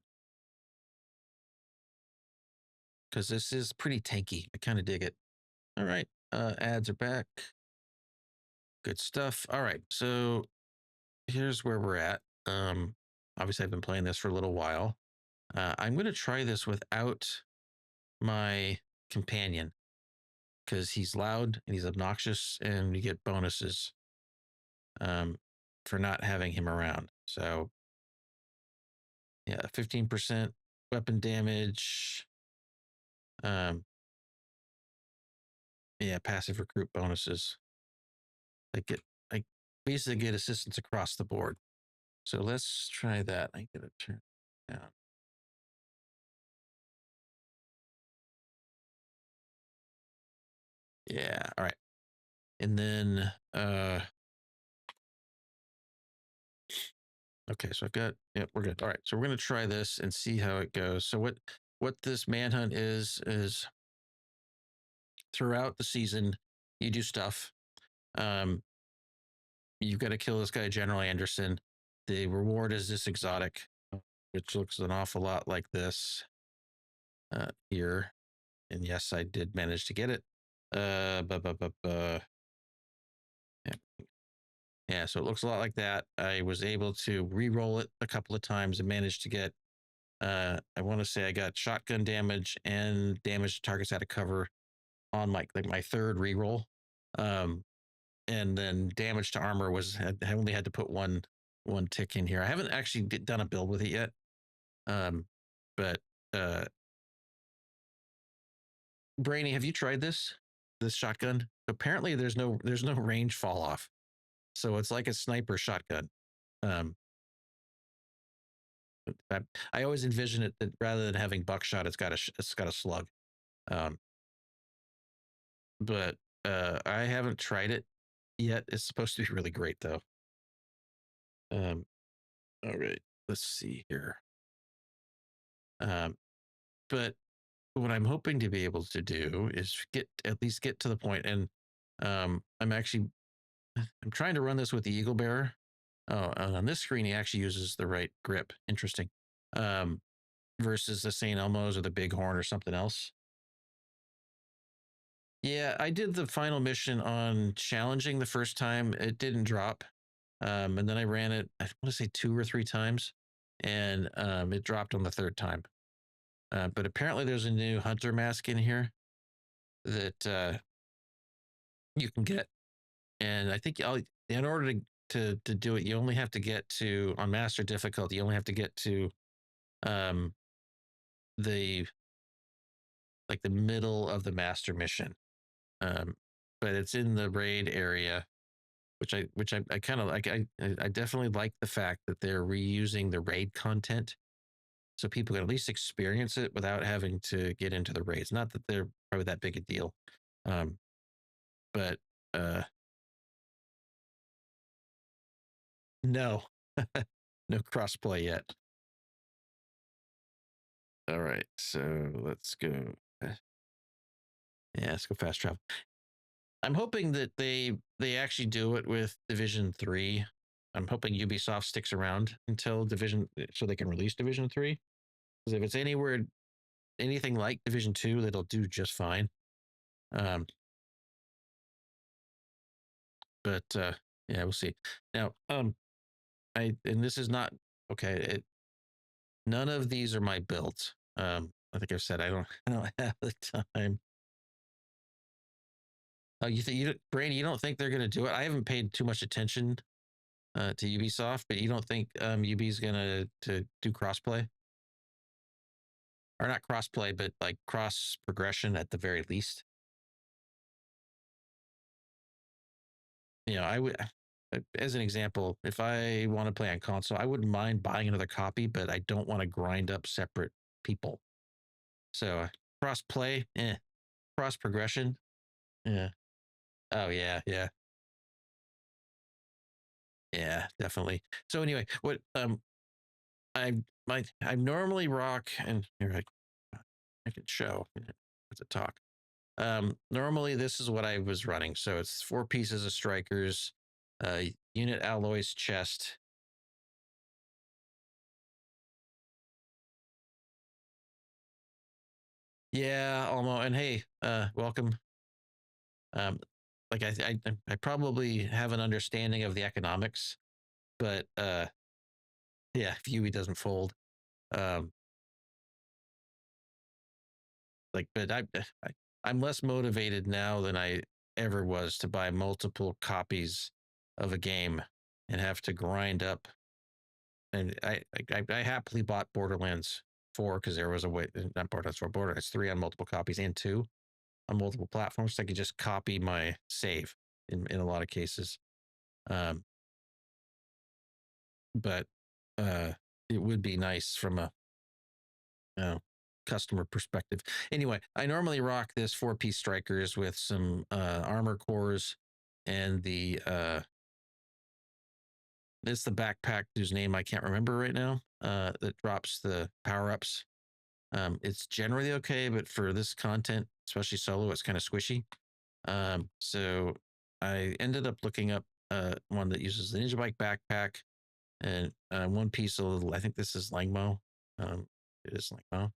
Because this is pretty tanky. I kind of dig it. All right. Ads are back. Good stuff. All right. So here's where we're at. Obviously, I've been playing this for a little while. I'm going to try this without my companion because he's loud and he's obnoxious, and you get bonuses for not having him around. So, yeah, 15% weapon damage. Yeah, passive recruit bonuses. I basically get assistance across the board. So let's try that. I get to turn it down. Yeah, all right. And then okay, so I've got, yep, we're good. All right, so we're gonna try this and see how it goes. So what this manhunt is throughout the season, you do stuff. You've got to kill this guy, General Anderson. The reward is this exotic, which looks an awful lot like this here. And yes, I did manage to get it. Yeah. Yeah, so it looks a lot like that. I was able to re-roll it a couple of times and managed to get I want to say I got shotgun damage and damage to targets out of cover on my third re-roll. And then damage to armor was I only had to put one tick in here. I haven't actually done a build with it yet. But Brainy, have you tried this shotgun? Apparently there's no range fall off. So it's like a sniper shotgun. I always envision it that rather than having buckshot, it's got a slug. But I haven't tried it yet. It's supposed to be really great though. All right, let's see here. But what I'm hoping to be able to do is at least get to the point, and I'm trying to run this with the Eagle Bearer. Oh, and on this screen, he actually uses the right grip. Interesting. Versus the St. Elmo's or the Bighorn or something else. Yeah, I did the final mission on challenging the first time. It didn't drop. And then I ran it, I want to say 2 or 3 times, and it dropped on the third time. But apparently there's a new hunter mask in here that you can get. And I think in order to do it, you only have to get to, on master difficulty, you only have to get to the middle of the master mission. But it's in the raid area, which I kind of like. I definitely like the fact that they're reusing the raid content, so people can at least experience it without having to get into the raids. Not that they're probably that big a deal, but no, no crossplay yet. All right, so let's go. Yeah, let's go fast travel. I'm hoping that they actually do it with Division 3. I'm hoping Ubisoft sticks around until Division, so they can release Division 3. Because if it's anything like Division 2, that'll do just fine. But yeah, we'll see. Now, and this is not okay. None of these are my builds. I think I've said I don't have the time. Oh, Brady, you don't think they're going to do it? I haven't paid too much attention to Ubisoft, but you don't think UB's going to do crossplay? Or not crossplay, but like cross progression at the very least? I would, as an example, if I want to play on console, I wouldn't mind buying another copy, but I don't want to grind up separate people. So cross play, cross progression, yeah. Oh yeah, yeah, yeah, definitely. So anyway, what I normally rock, and here I can show to talk. Normally this is what I was running. So it's 4 pieces of strikers, unit alloys chest. Yeah, almost. And hey, welcome. Like I probably have an understanding of the economics, but yeah, if Yui doesn't fold, um, like, but I'm less motivated now than I ever was to buy multiple copies of a game and have to grind up. And I happily bought Borderlands 4 because there was a way, not Borderlands 4, Borderlands 3 on multiple copies and 2 on multiple platforms. So I could just copy my save in a lot of cases. Um, but it would be nice from a customer perspective. Anyway, I normally rock this 4-piece strikers with some armor cores and the it's the backpack whose name I can't remember right now. That drops the power ups. It's generally okay, but for this content, especially solo, it's kind of squishy. So I ended up looking up one that uses the Ninja Bike backpack and one piece of little. I think this is Langmo. It is Langmo.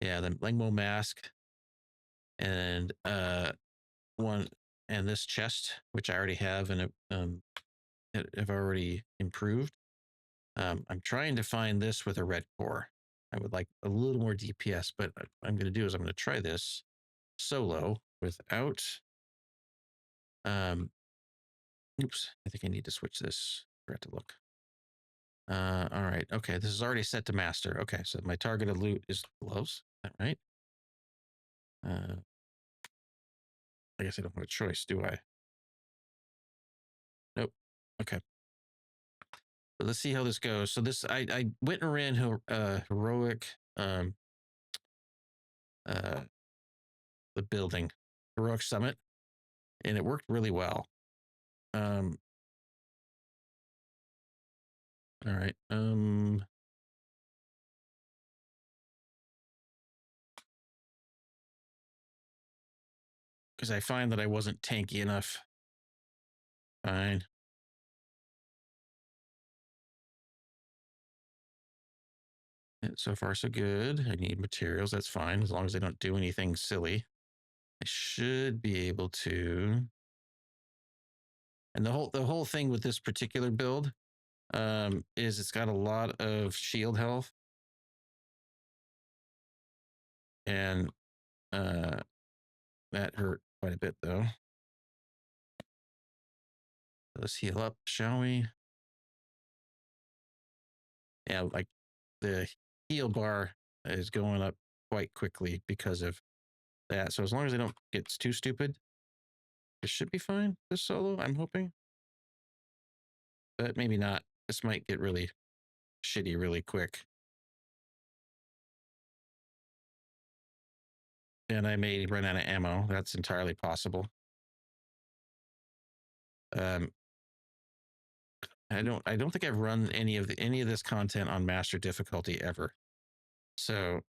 Yeah, the Langmo mask and one and this chest, which I already have and have already improved. I'm trying to find this with a red core. I would like a little more DPS, but what I'm going to do is I'm going to try this solo without. Oops, I think I need to switch this. Forgot to look. All right. Okay, this is already set to master. Okay, so my targeted loot is gloves. All right. I guess I don't have a choice, do I? Nope. Okay. But let's see how this goes. So this, I went and ran heroic, the building, heroic summit, and it worked really well. All right. Because I find that I wasn't tanky enough. Fine. So far, so good. I need materials. That's fine. As long as I don't do anything silly, I should be able to. And the whole thing with this particular build is it's got a lot of shield health. And that hurt quite a bit though. Let's heal up, shall we? Yeah, like the heal bar is going up quite quickly because of that. So as long as I don't get too stupid, it should be fine. This solo, I'm hoping. But maybe not. This might get really shitty really quick. And I may run out of ammo. That's entirely possible. I don't think I've run any of this content on master difficulty ever. So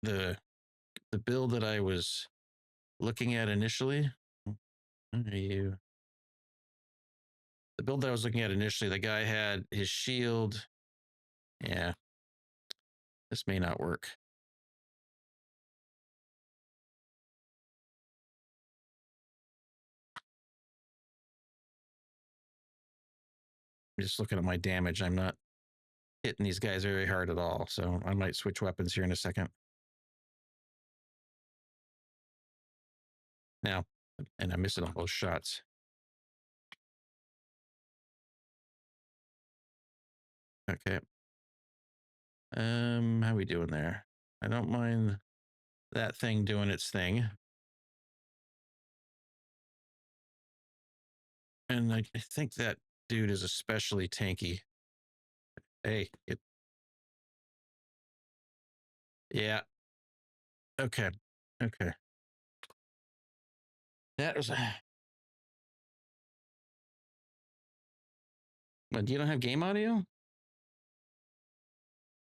the build that I was looking at initially, the build that I was looking at initially, the guy had his shield. Yeah, this may not work. I'm just looking at my damage. I'm not hitting these guys very hard at all. So I might switch weapons here in a second. Now, and I'm missing all those shots. Okay. How we doing there? I don't mind that thing doing its thing. And I think that dude is especially tanky. Hey, yeah. Okay. Okay. That was. But you don't have game audio?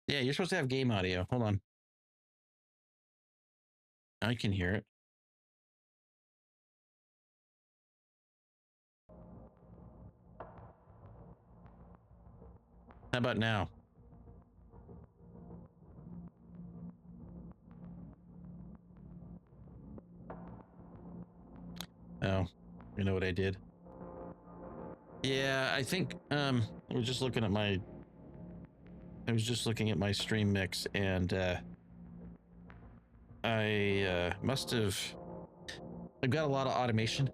Yeah, you're supposed to have game audio. Hold on. I can hear it. How about now? Oh, you know what I did? Yeah, I think I was just looking at my stream mix, and I must have, I've got a lot of automation.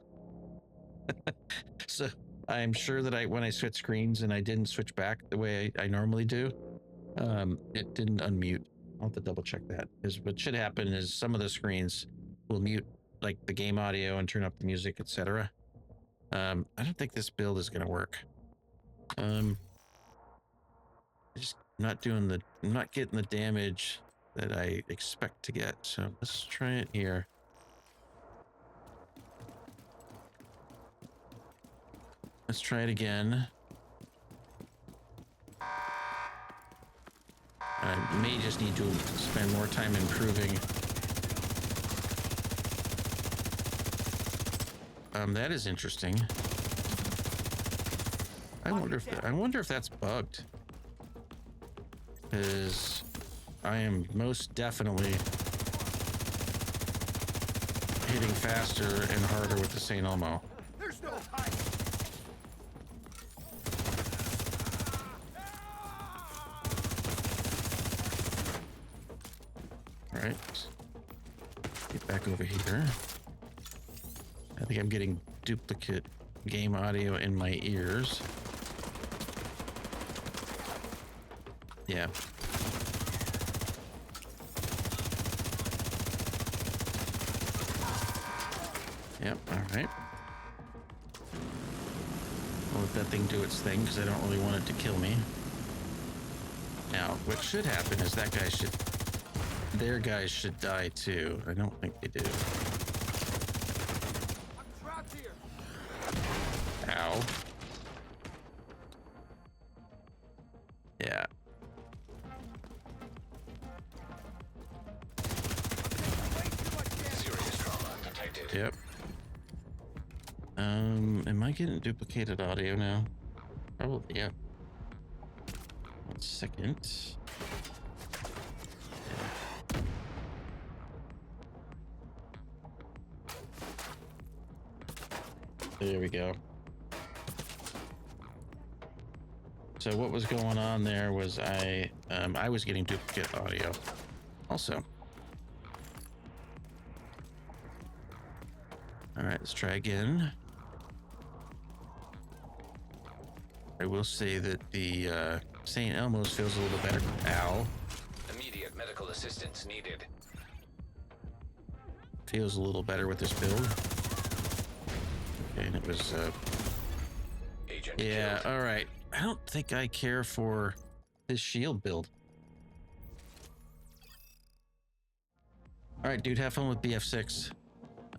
So I'm sure that when I switch screens and I didn't switch back the way I normally do, it didn't unmute. I'll have to double check that, because what should happen is some of the screens will mute like the game audio and turn up the music, etc. I don't think this build is going to work. I'm not getting the damage that I expect to get. So let's try it here. Let's try it again. I may just need to spend more time improving. That is interesting. I wonder if that's bugged, because I am most definitely hitting faster and harder with the St. Elmo. There's no time. All right, get back over here. I think I'm getting duplicate game audio in my ears. Yeah. Yep, all right. I'll let that thing do its thing, because I don't really want it to kill me. Now, what should happen is their guys should die too. I don't think they do. I'm trapped here. Ow. Yeah. Serious trauma detected. Yep. Am I getting duplicated audio now? Probably, yeah. 1 second. Yeah. There we go. So what was going on there was I was getting duplicate audio also. All right, let's try again. I will say that the St. Elmo's feels a little better. Ow. Immediate medical assistance needed. Feels a little better with this build. Okay, and it was Agent yeah, killed. all right. I don't think I care for this shield build. All right, dude, have fun with BF6.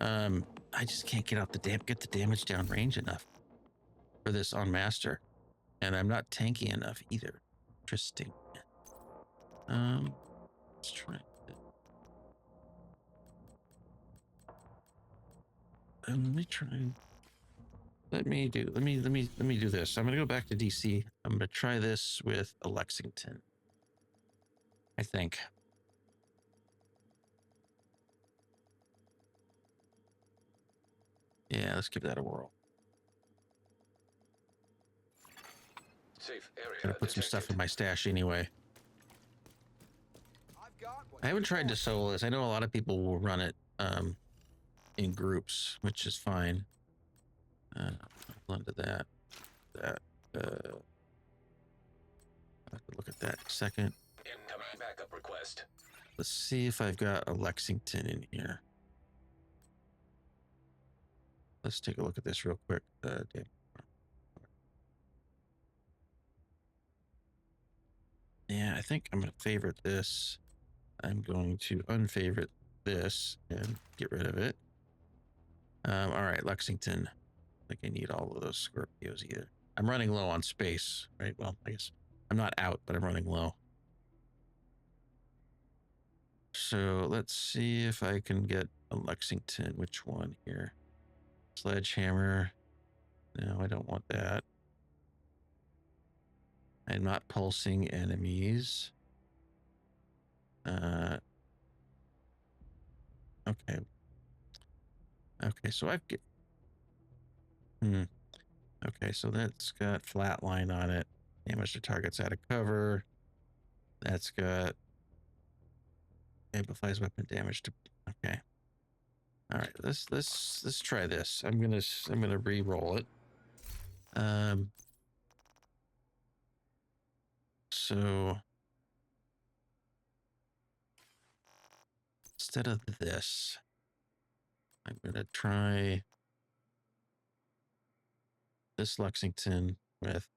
I just can't get the damage down range enough for this on master, and I'm not tanky enough either. Interesting. Let's try it. Let me do this. I'm gonna go back to DC. I'm gonna try this with a Lexington, I think. Yeah, let's give that a whirl. Safe area Gonna put some stuff in my stash anyway. I've got what I haven't you tried to want. solo this. I know a lot of people will run it in groups, which is fine. I'll into that. I'll have to look at that in a second. Incoming backup request. Let's see if I've got a Lexington in here. Let's take a look at this real quick. Damn. Yeah, I think I'm going to favorite this. I'm going to unfavorite this and get rid of it. All right, Lexington. I think I need all of those Scorpios either. I'm running low on space, right? Well, I guess I'm not out, but I'm running low. So let's see if I can get a Lexington. Which one here? Sledgehammer. No, I don't want that. I'm not pulsing enemies. Okay. Okay, so I've get. Okay, so that's got flatline on it. Damage to targets out of cover. That's got amplifies weapon damage to. Okay. All right, let's try this. I'm gonna re-roll it. So instead of this, I'm gonna try this Lexington with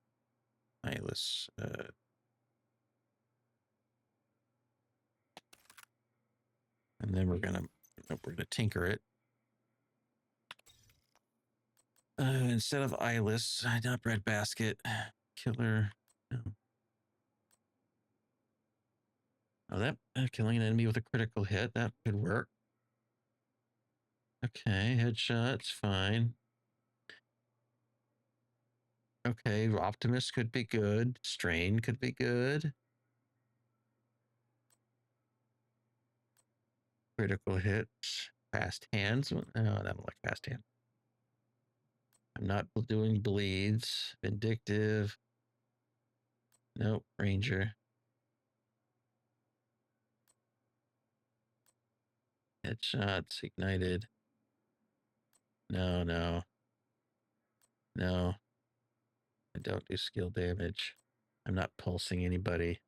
Eyeless. And then we're gonna tinker it. Instead of Eyeless, not Breadbasket, Killer. No. Oh, that killing an enemy with a critical hit, that could work. Okay, headshots, fine. Okay, Optimus could be good. Strain could be good. Critical hits. Fast hands. Oh, I don't like fast hands. I'm not doing bleeds. Vindictive. Nope. Ranger. Headshots. Ignited. No, no. No. I don't do skill damage. I'm not pulsing anybody.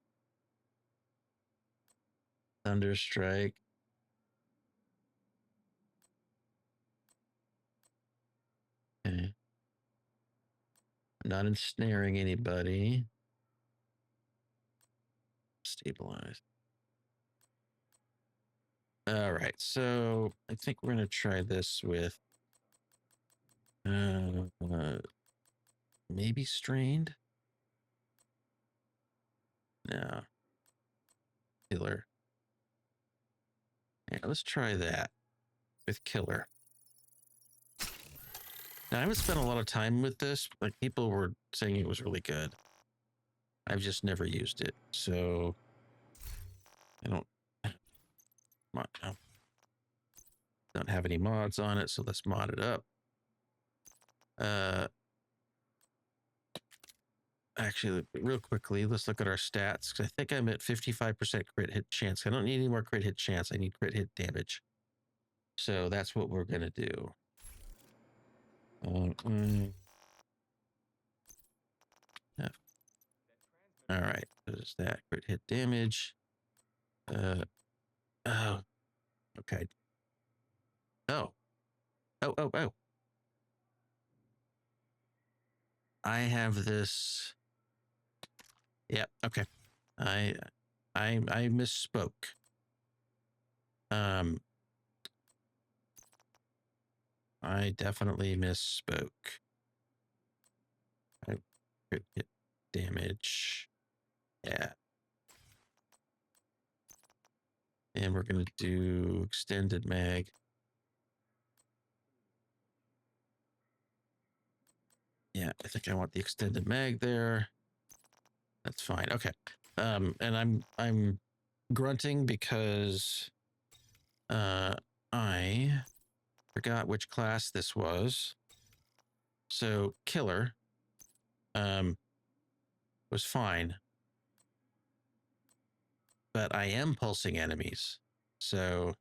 Thunderstrike. Okay. I'm not ensnaring anybody. Stabilize. All right, so I think we're gonna try this with maybe strained. No. Killer. Yeah, let's try that with Killer. Now, I haven't spent a lot of time with this. Like, people were saying it was really good. I've just never used it, so I don't have any mods on it, so let's mod it up. Actually, real quickly, let's look at our stats, because I think I'm at 55% crit hit chance. I don't need any more crit hit chance. I need crit hit damage. So that's what we're going to do. Yeah. All right. There's that crit hit damage. Oh, okay. Oh. Oh. I have this. Yep. Yeah, okay. I misspoke. I definitely misspoke. I crit hit damage. Yeah. And we're going to do extended mag. Yeah, I think I want the extended mag there. That's fine. Okay. And I'm grunting because I forgot which class this was. So Killer was fine. But I am pulsing enemies. So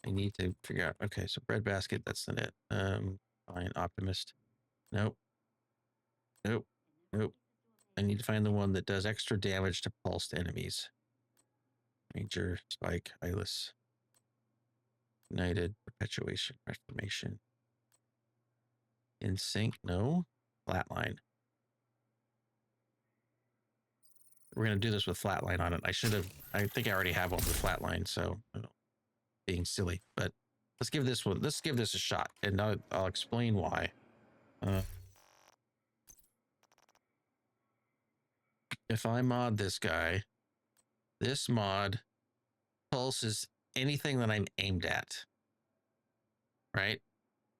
I need to figure out. Okay, so Breadbasket, that's not it. Fine, Optimist. Nope. I need to find the one that does extra damage to pulsed enemies. Ranger, Spike, Eyeless. Ignited, Perpetuation, Reformation. In sync, no. Flatline. We're going to do this with flatline on it. I think I already have one with flatline, so being silly, but let's give this a shot, and I'll explain why. If I mod this guy, this mod pulse is anything that I'm aimed at, right?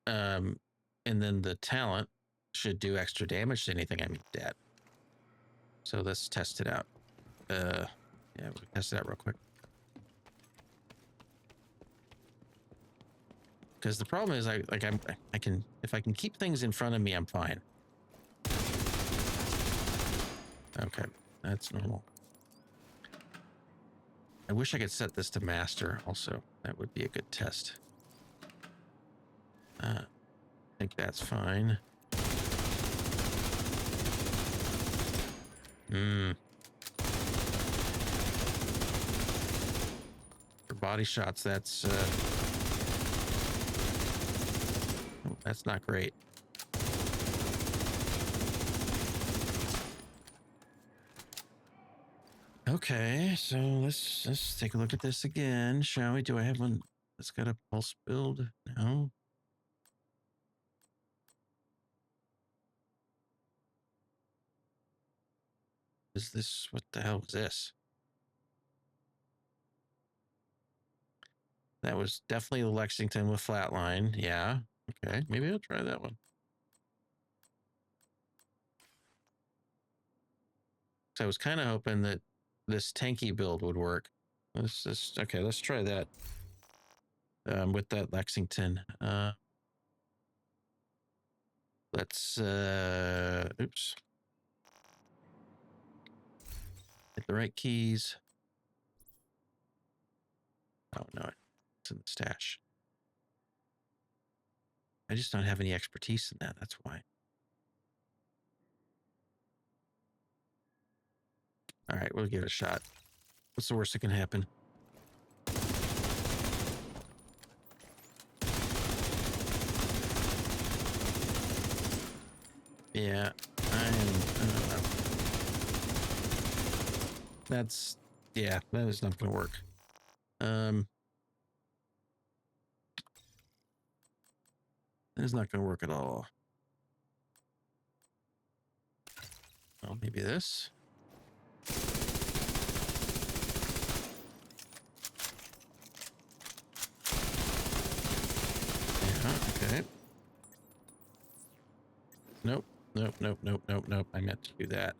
And then the talent should do extra damage to anything I'm aimed at. So let's test it out. Yeah, we'll test it out real quick. Because the problem is, I can if I can keep things in front of me, I'm fine. Okay, that's normal. I wish I could set this to master also. That would be a good test. I think that's fine. For body shots, that's not great. Okay, so let's take a look at this again, shall we? Do I have one that's got a pulse build? No. Is this, what the hell was this? That was definitely the Lexington with flatline. Yeah. Okay, maybe I'll try that one. So I was kind of hoping that this tanky build would work. Okay, let's try that. With that Lexington. Let's oops. Hit the right keys. Oh no, it's in the stash. I just don't have any expertise in that, that's why. All right, we'll give it a shot. What's the worst that can happen? Yeah, that's, yeah, that is not going to work. That is not going to work at all. Oh, maybe this. Yeah, okay. Nope, nope, nope, nope, nope, nope. I meant to do that.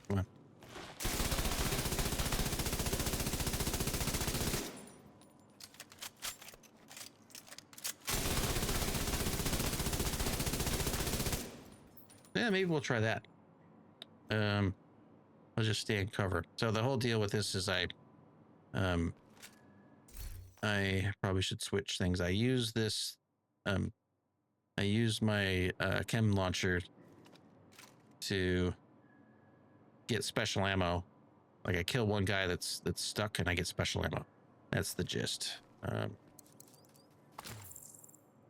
Come on. Yeah, maybe we'll try that. I'll just stay in cover. So the whole deal with this is I probably should switch things. I use this, I use my chem launcher to get special ammo. Like I kill one guy that's stuck and I get special ammo. That's the gist.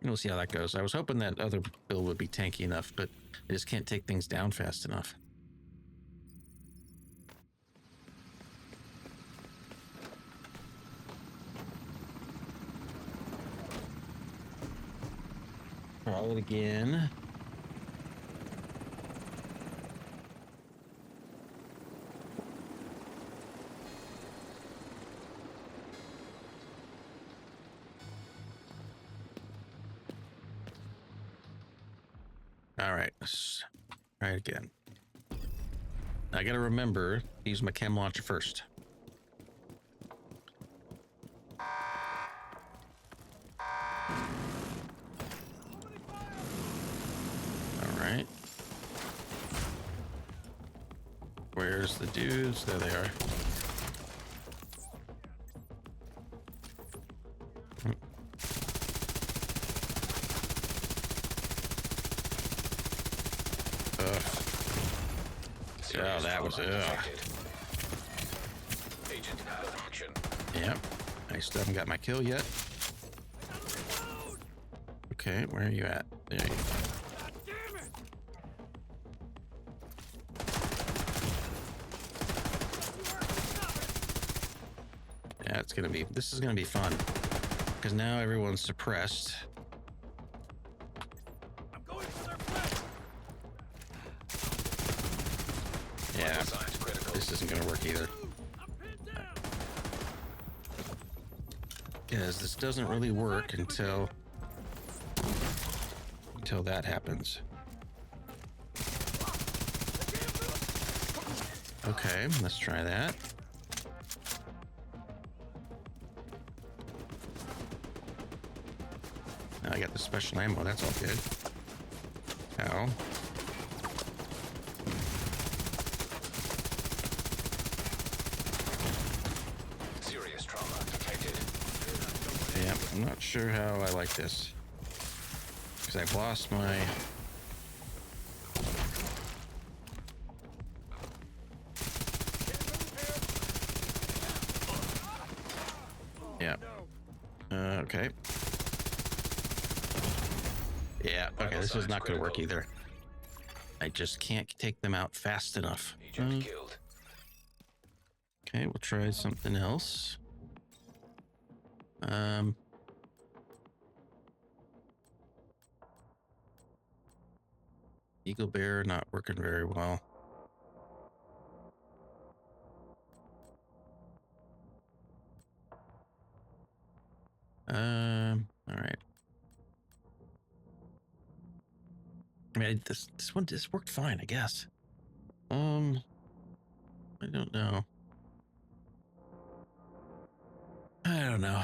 We'll see how that goes. I was hoping that other build would be tanky enough, but I just can't take things down fast enough. Try it again. All right, let's try it again. I gotta remember to use my chem launcher first. All right. Where's the dudes? There they are. Oh, that was Agent out of action. Yep. I still haven't got my kill yet. Okay, where are you at? There you go. Yeah, it's gonna be, this is gonna be fun. Because now everyone's suppressed. work either. Because this doesn't really work until that happens. Okay, let's try that. Now I got the special ammo, that's all good. Ow. Serious trauma detected. Yeah, I'm not sure how I like this. Because I've lost my... Yeah. Okay. Yeah, okay, this is not going to work either. I just can't take them out fast enough. Agent killed. Okay, we'll try something else. Eagle Bear not working very well. All right. I mean, this one just worked fine, I guess. I don't know. I don't know.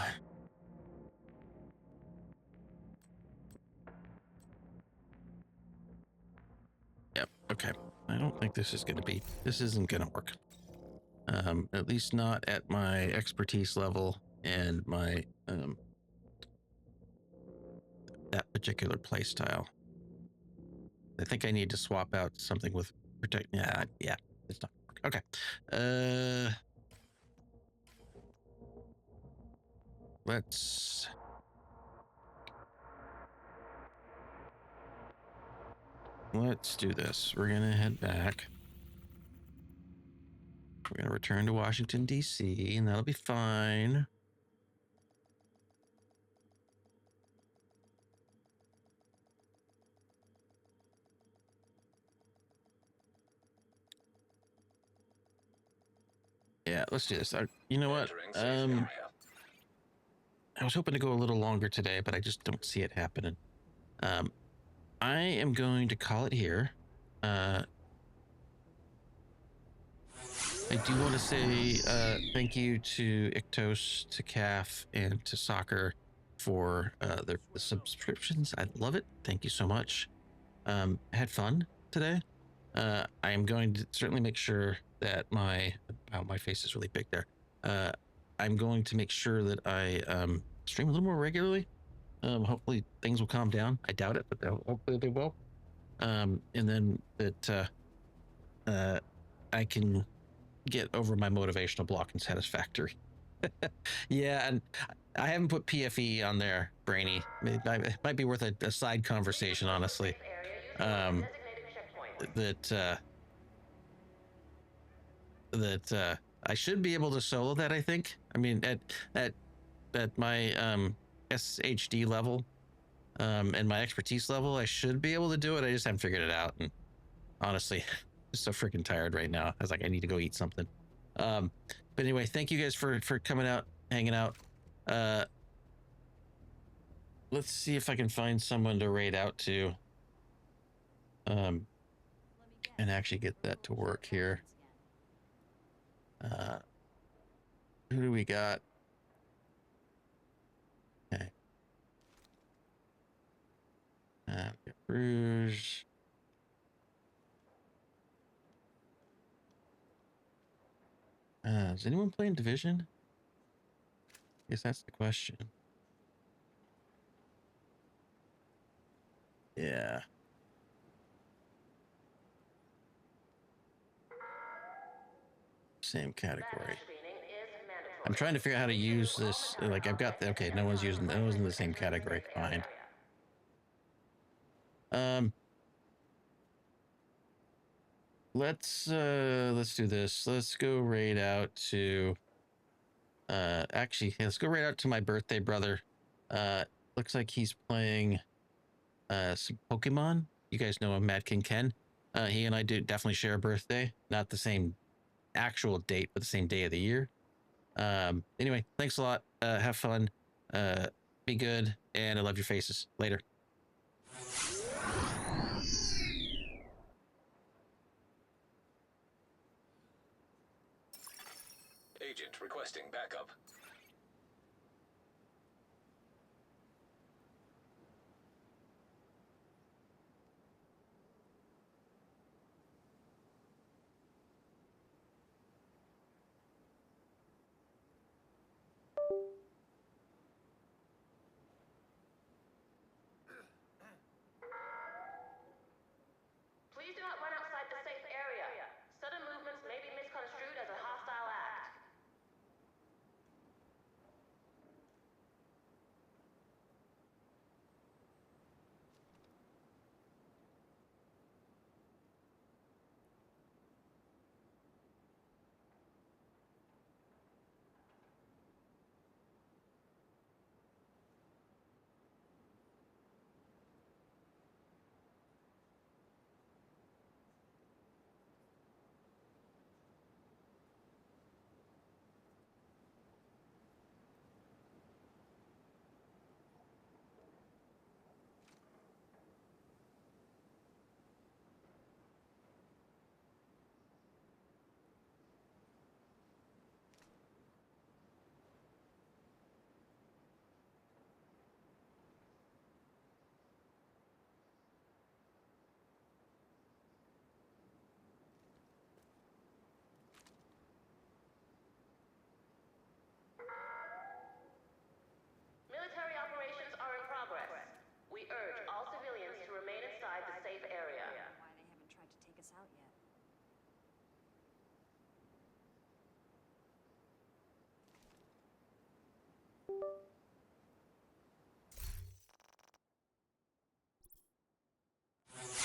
Yep. Okay. I don't think this isn't gonna work. At least not at my expertise level and my that particular play style. I think I need to swap out something with protect. Yeah, it's not work. Okay. Let's do this. We're gonna head back. We're gonna return to Washington, D.C., and that'll be fine. Yeah, let's do this. You know what? I was hoping to go a little longer today, but I just don't see it happening. I am going to call it here. I do want to say thank you to Ictos, to CAF, and to Soccer for the subscriptions. I love it. Thank you so much. Had fun today. I am going to certainly make sure that my face is really big there. I'm going to make sure that I stream a little more regularly. Hopefully things will calm down. I doubt it, but hopefully they will. And then that I can get over my motivational block and satisfactory. Yeah, and I haven't put PFE on there, Brainy. It might be worth a side conversation, honestly. That I should be able to solo that, I think. I mean, at my SHD level and my expertise level, I should be able to do it. I just haven't figured it out. And honestly, I'm so freaking tired right now. I was like, I need to go eat something. But anyway, thank you guys for coming out, hanging out. Let's see if I can find someone to raid out to. And actually get that to work here. Who do we got? Okay. Rouge. Is anyone playing Division? I guess that's the question. Yeah. Same category. I'm trying to figure out how to use this. Like I've got the, okay, no one's in the same category. Fine. Let's do this. Let's go raid out to actually let's go raid out to my birthday brother. Looks like he's playing some Pokemon. You guys know him, Mad King Ken. He and I do definitely share a birthday. Not the same actual date, but the same day of the year. Anyway, thanks a lot. Have fun. Be good, and I love your faces. Later. Agent requesting backup.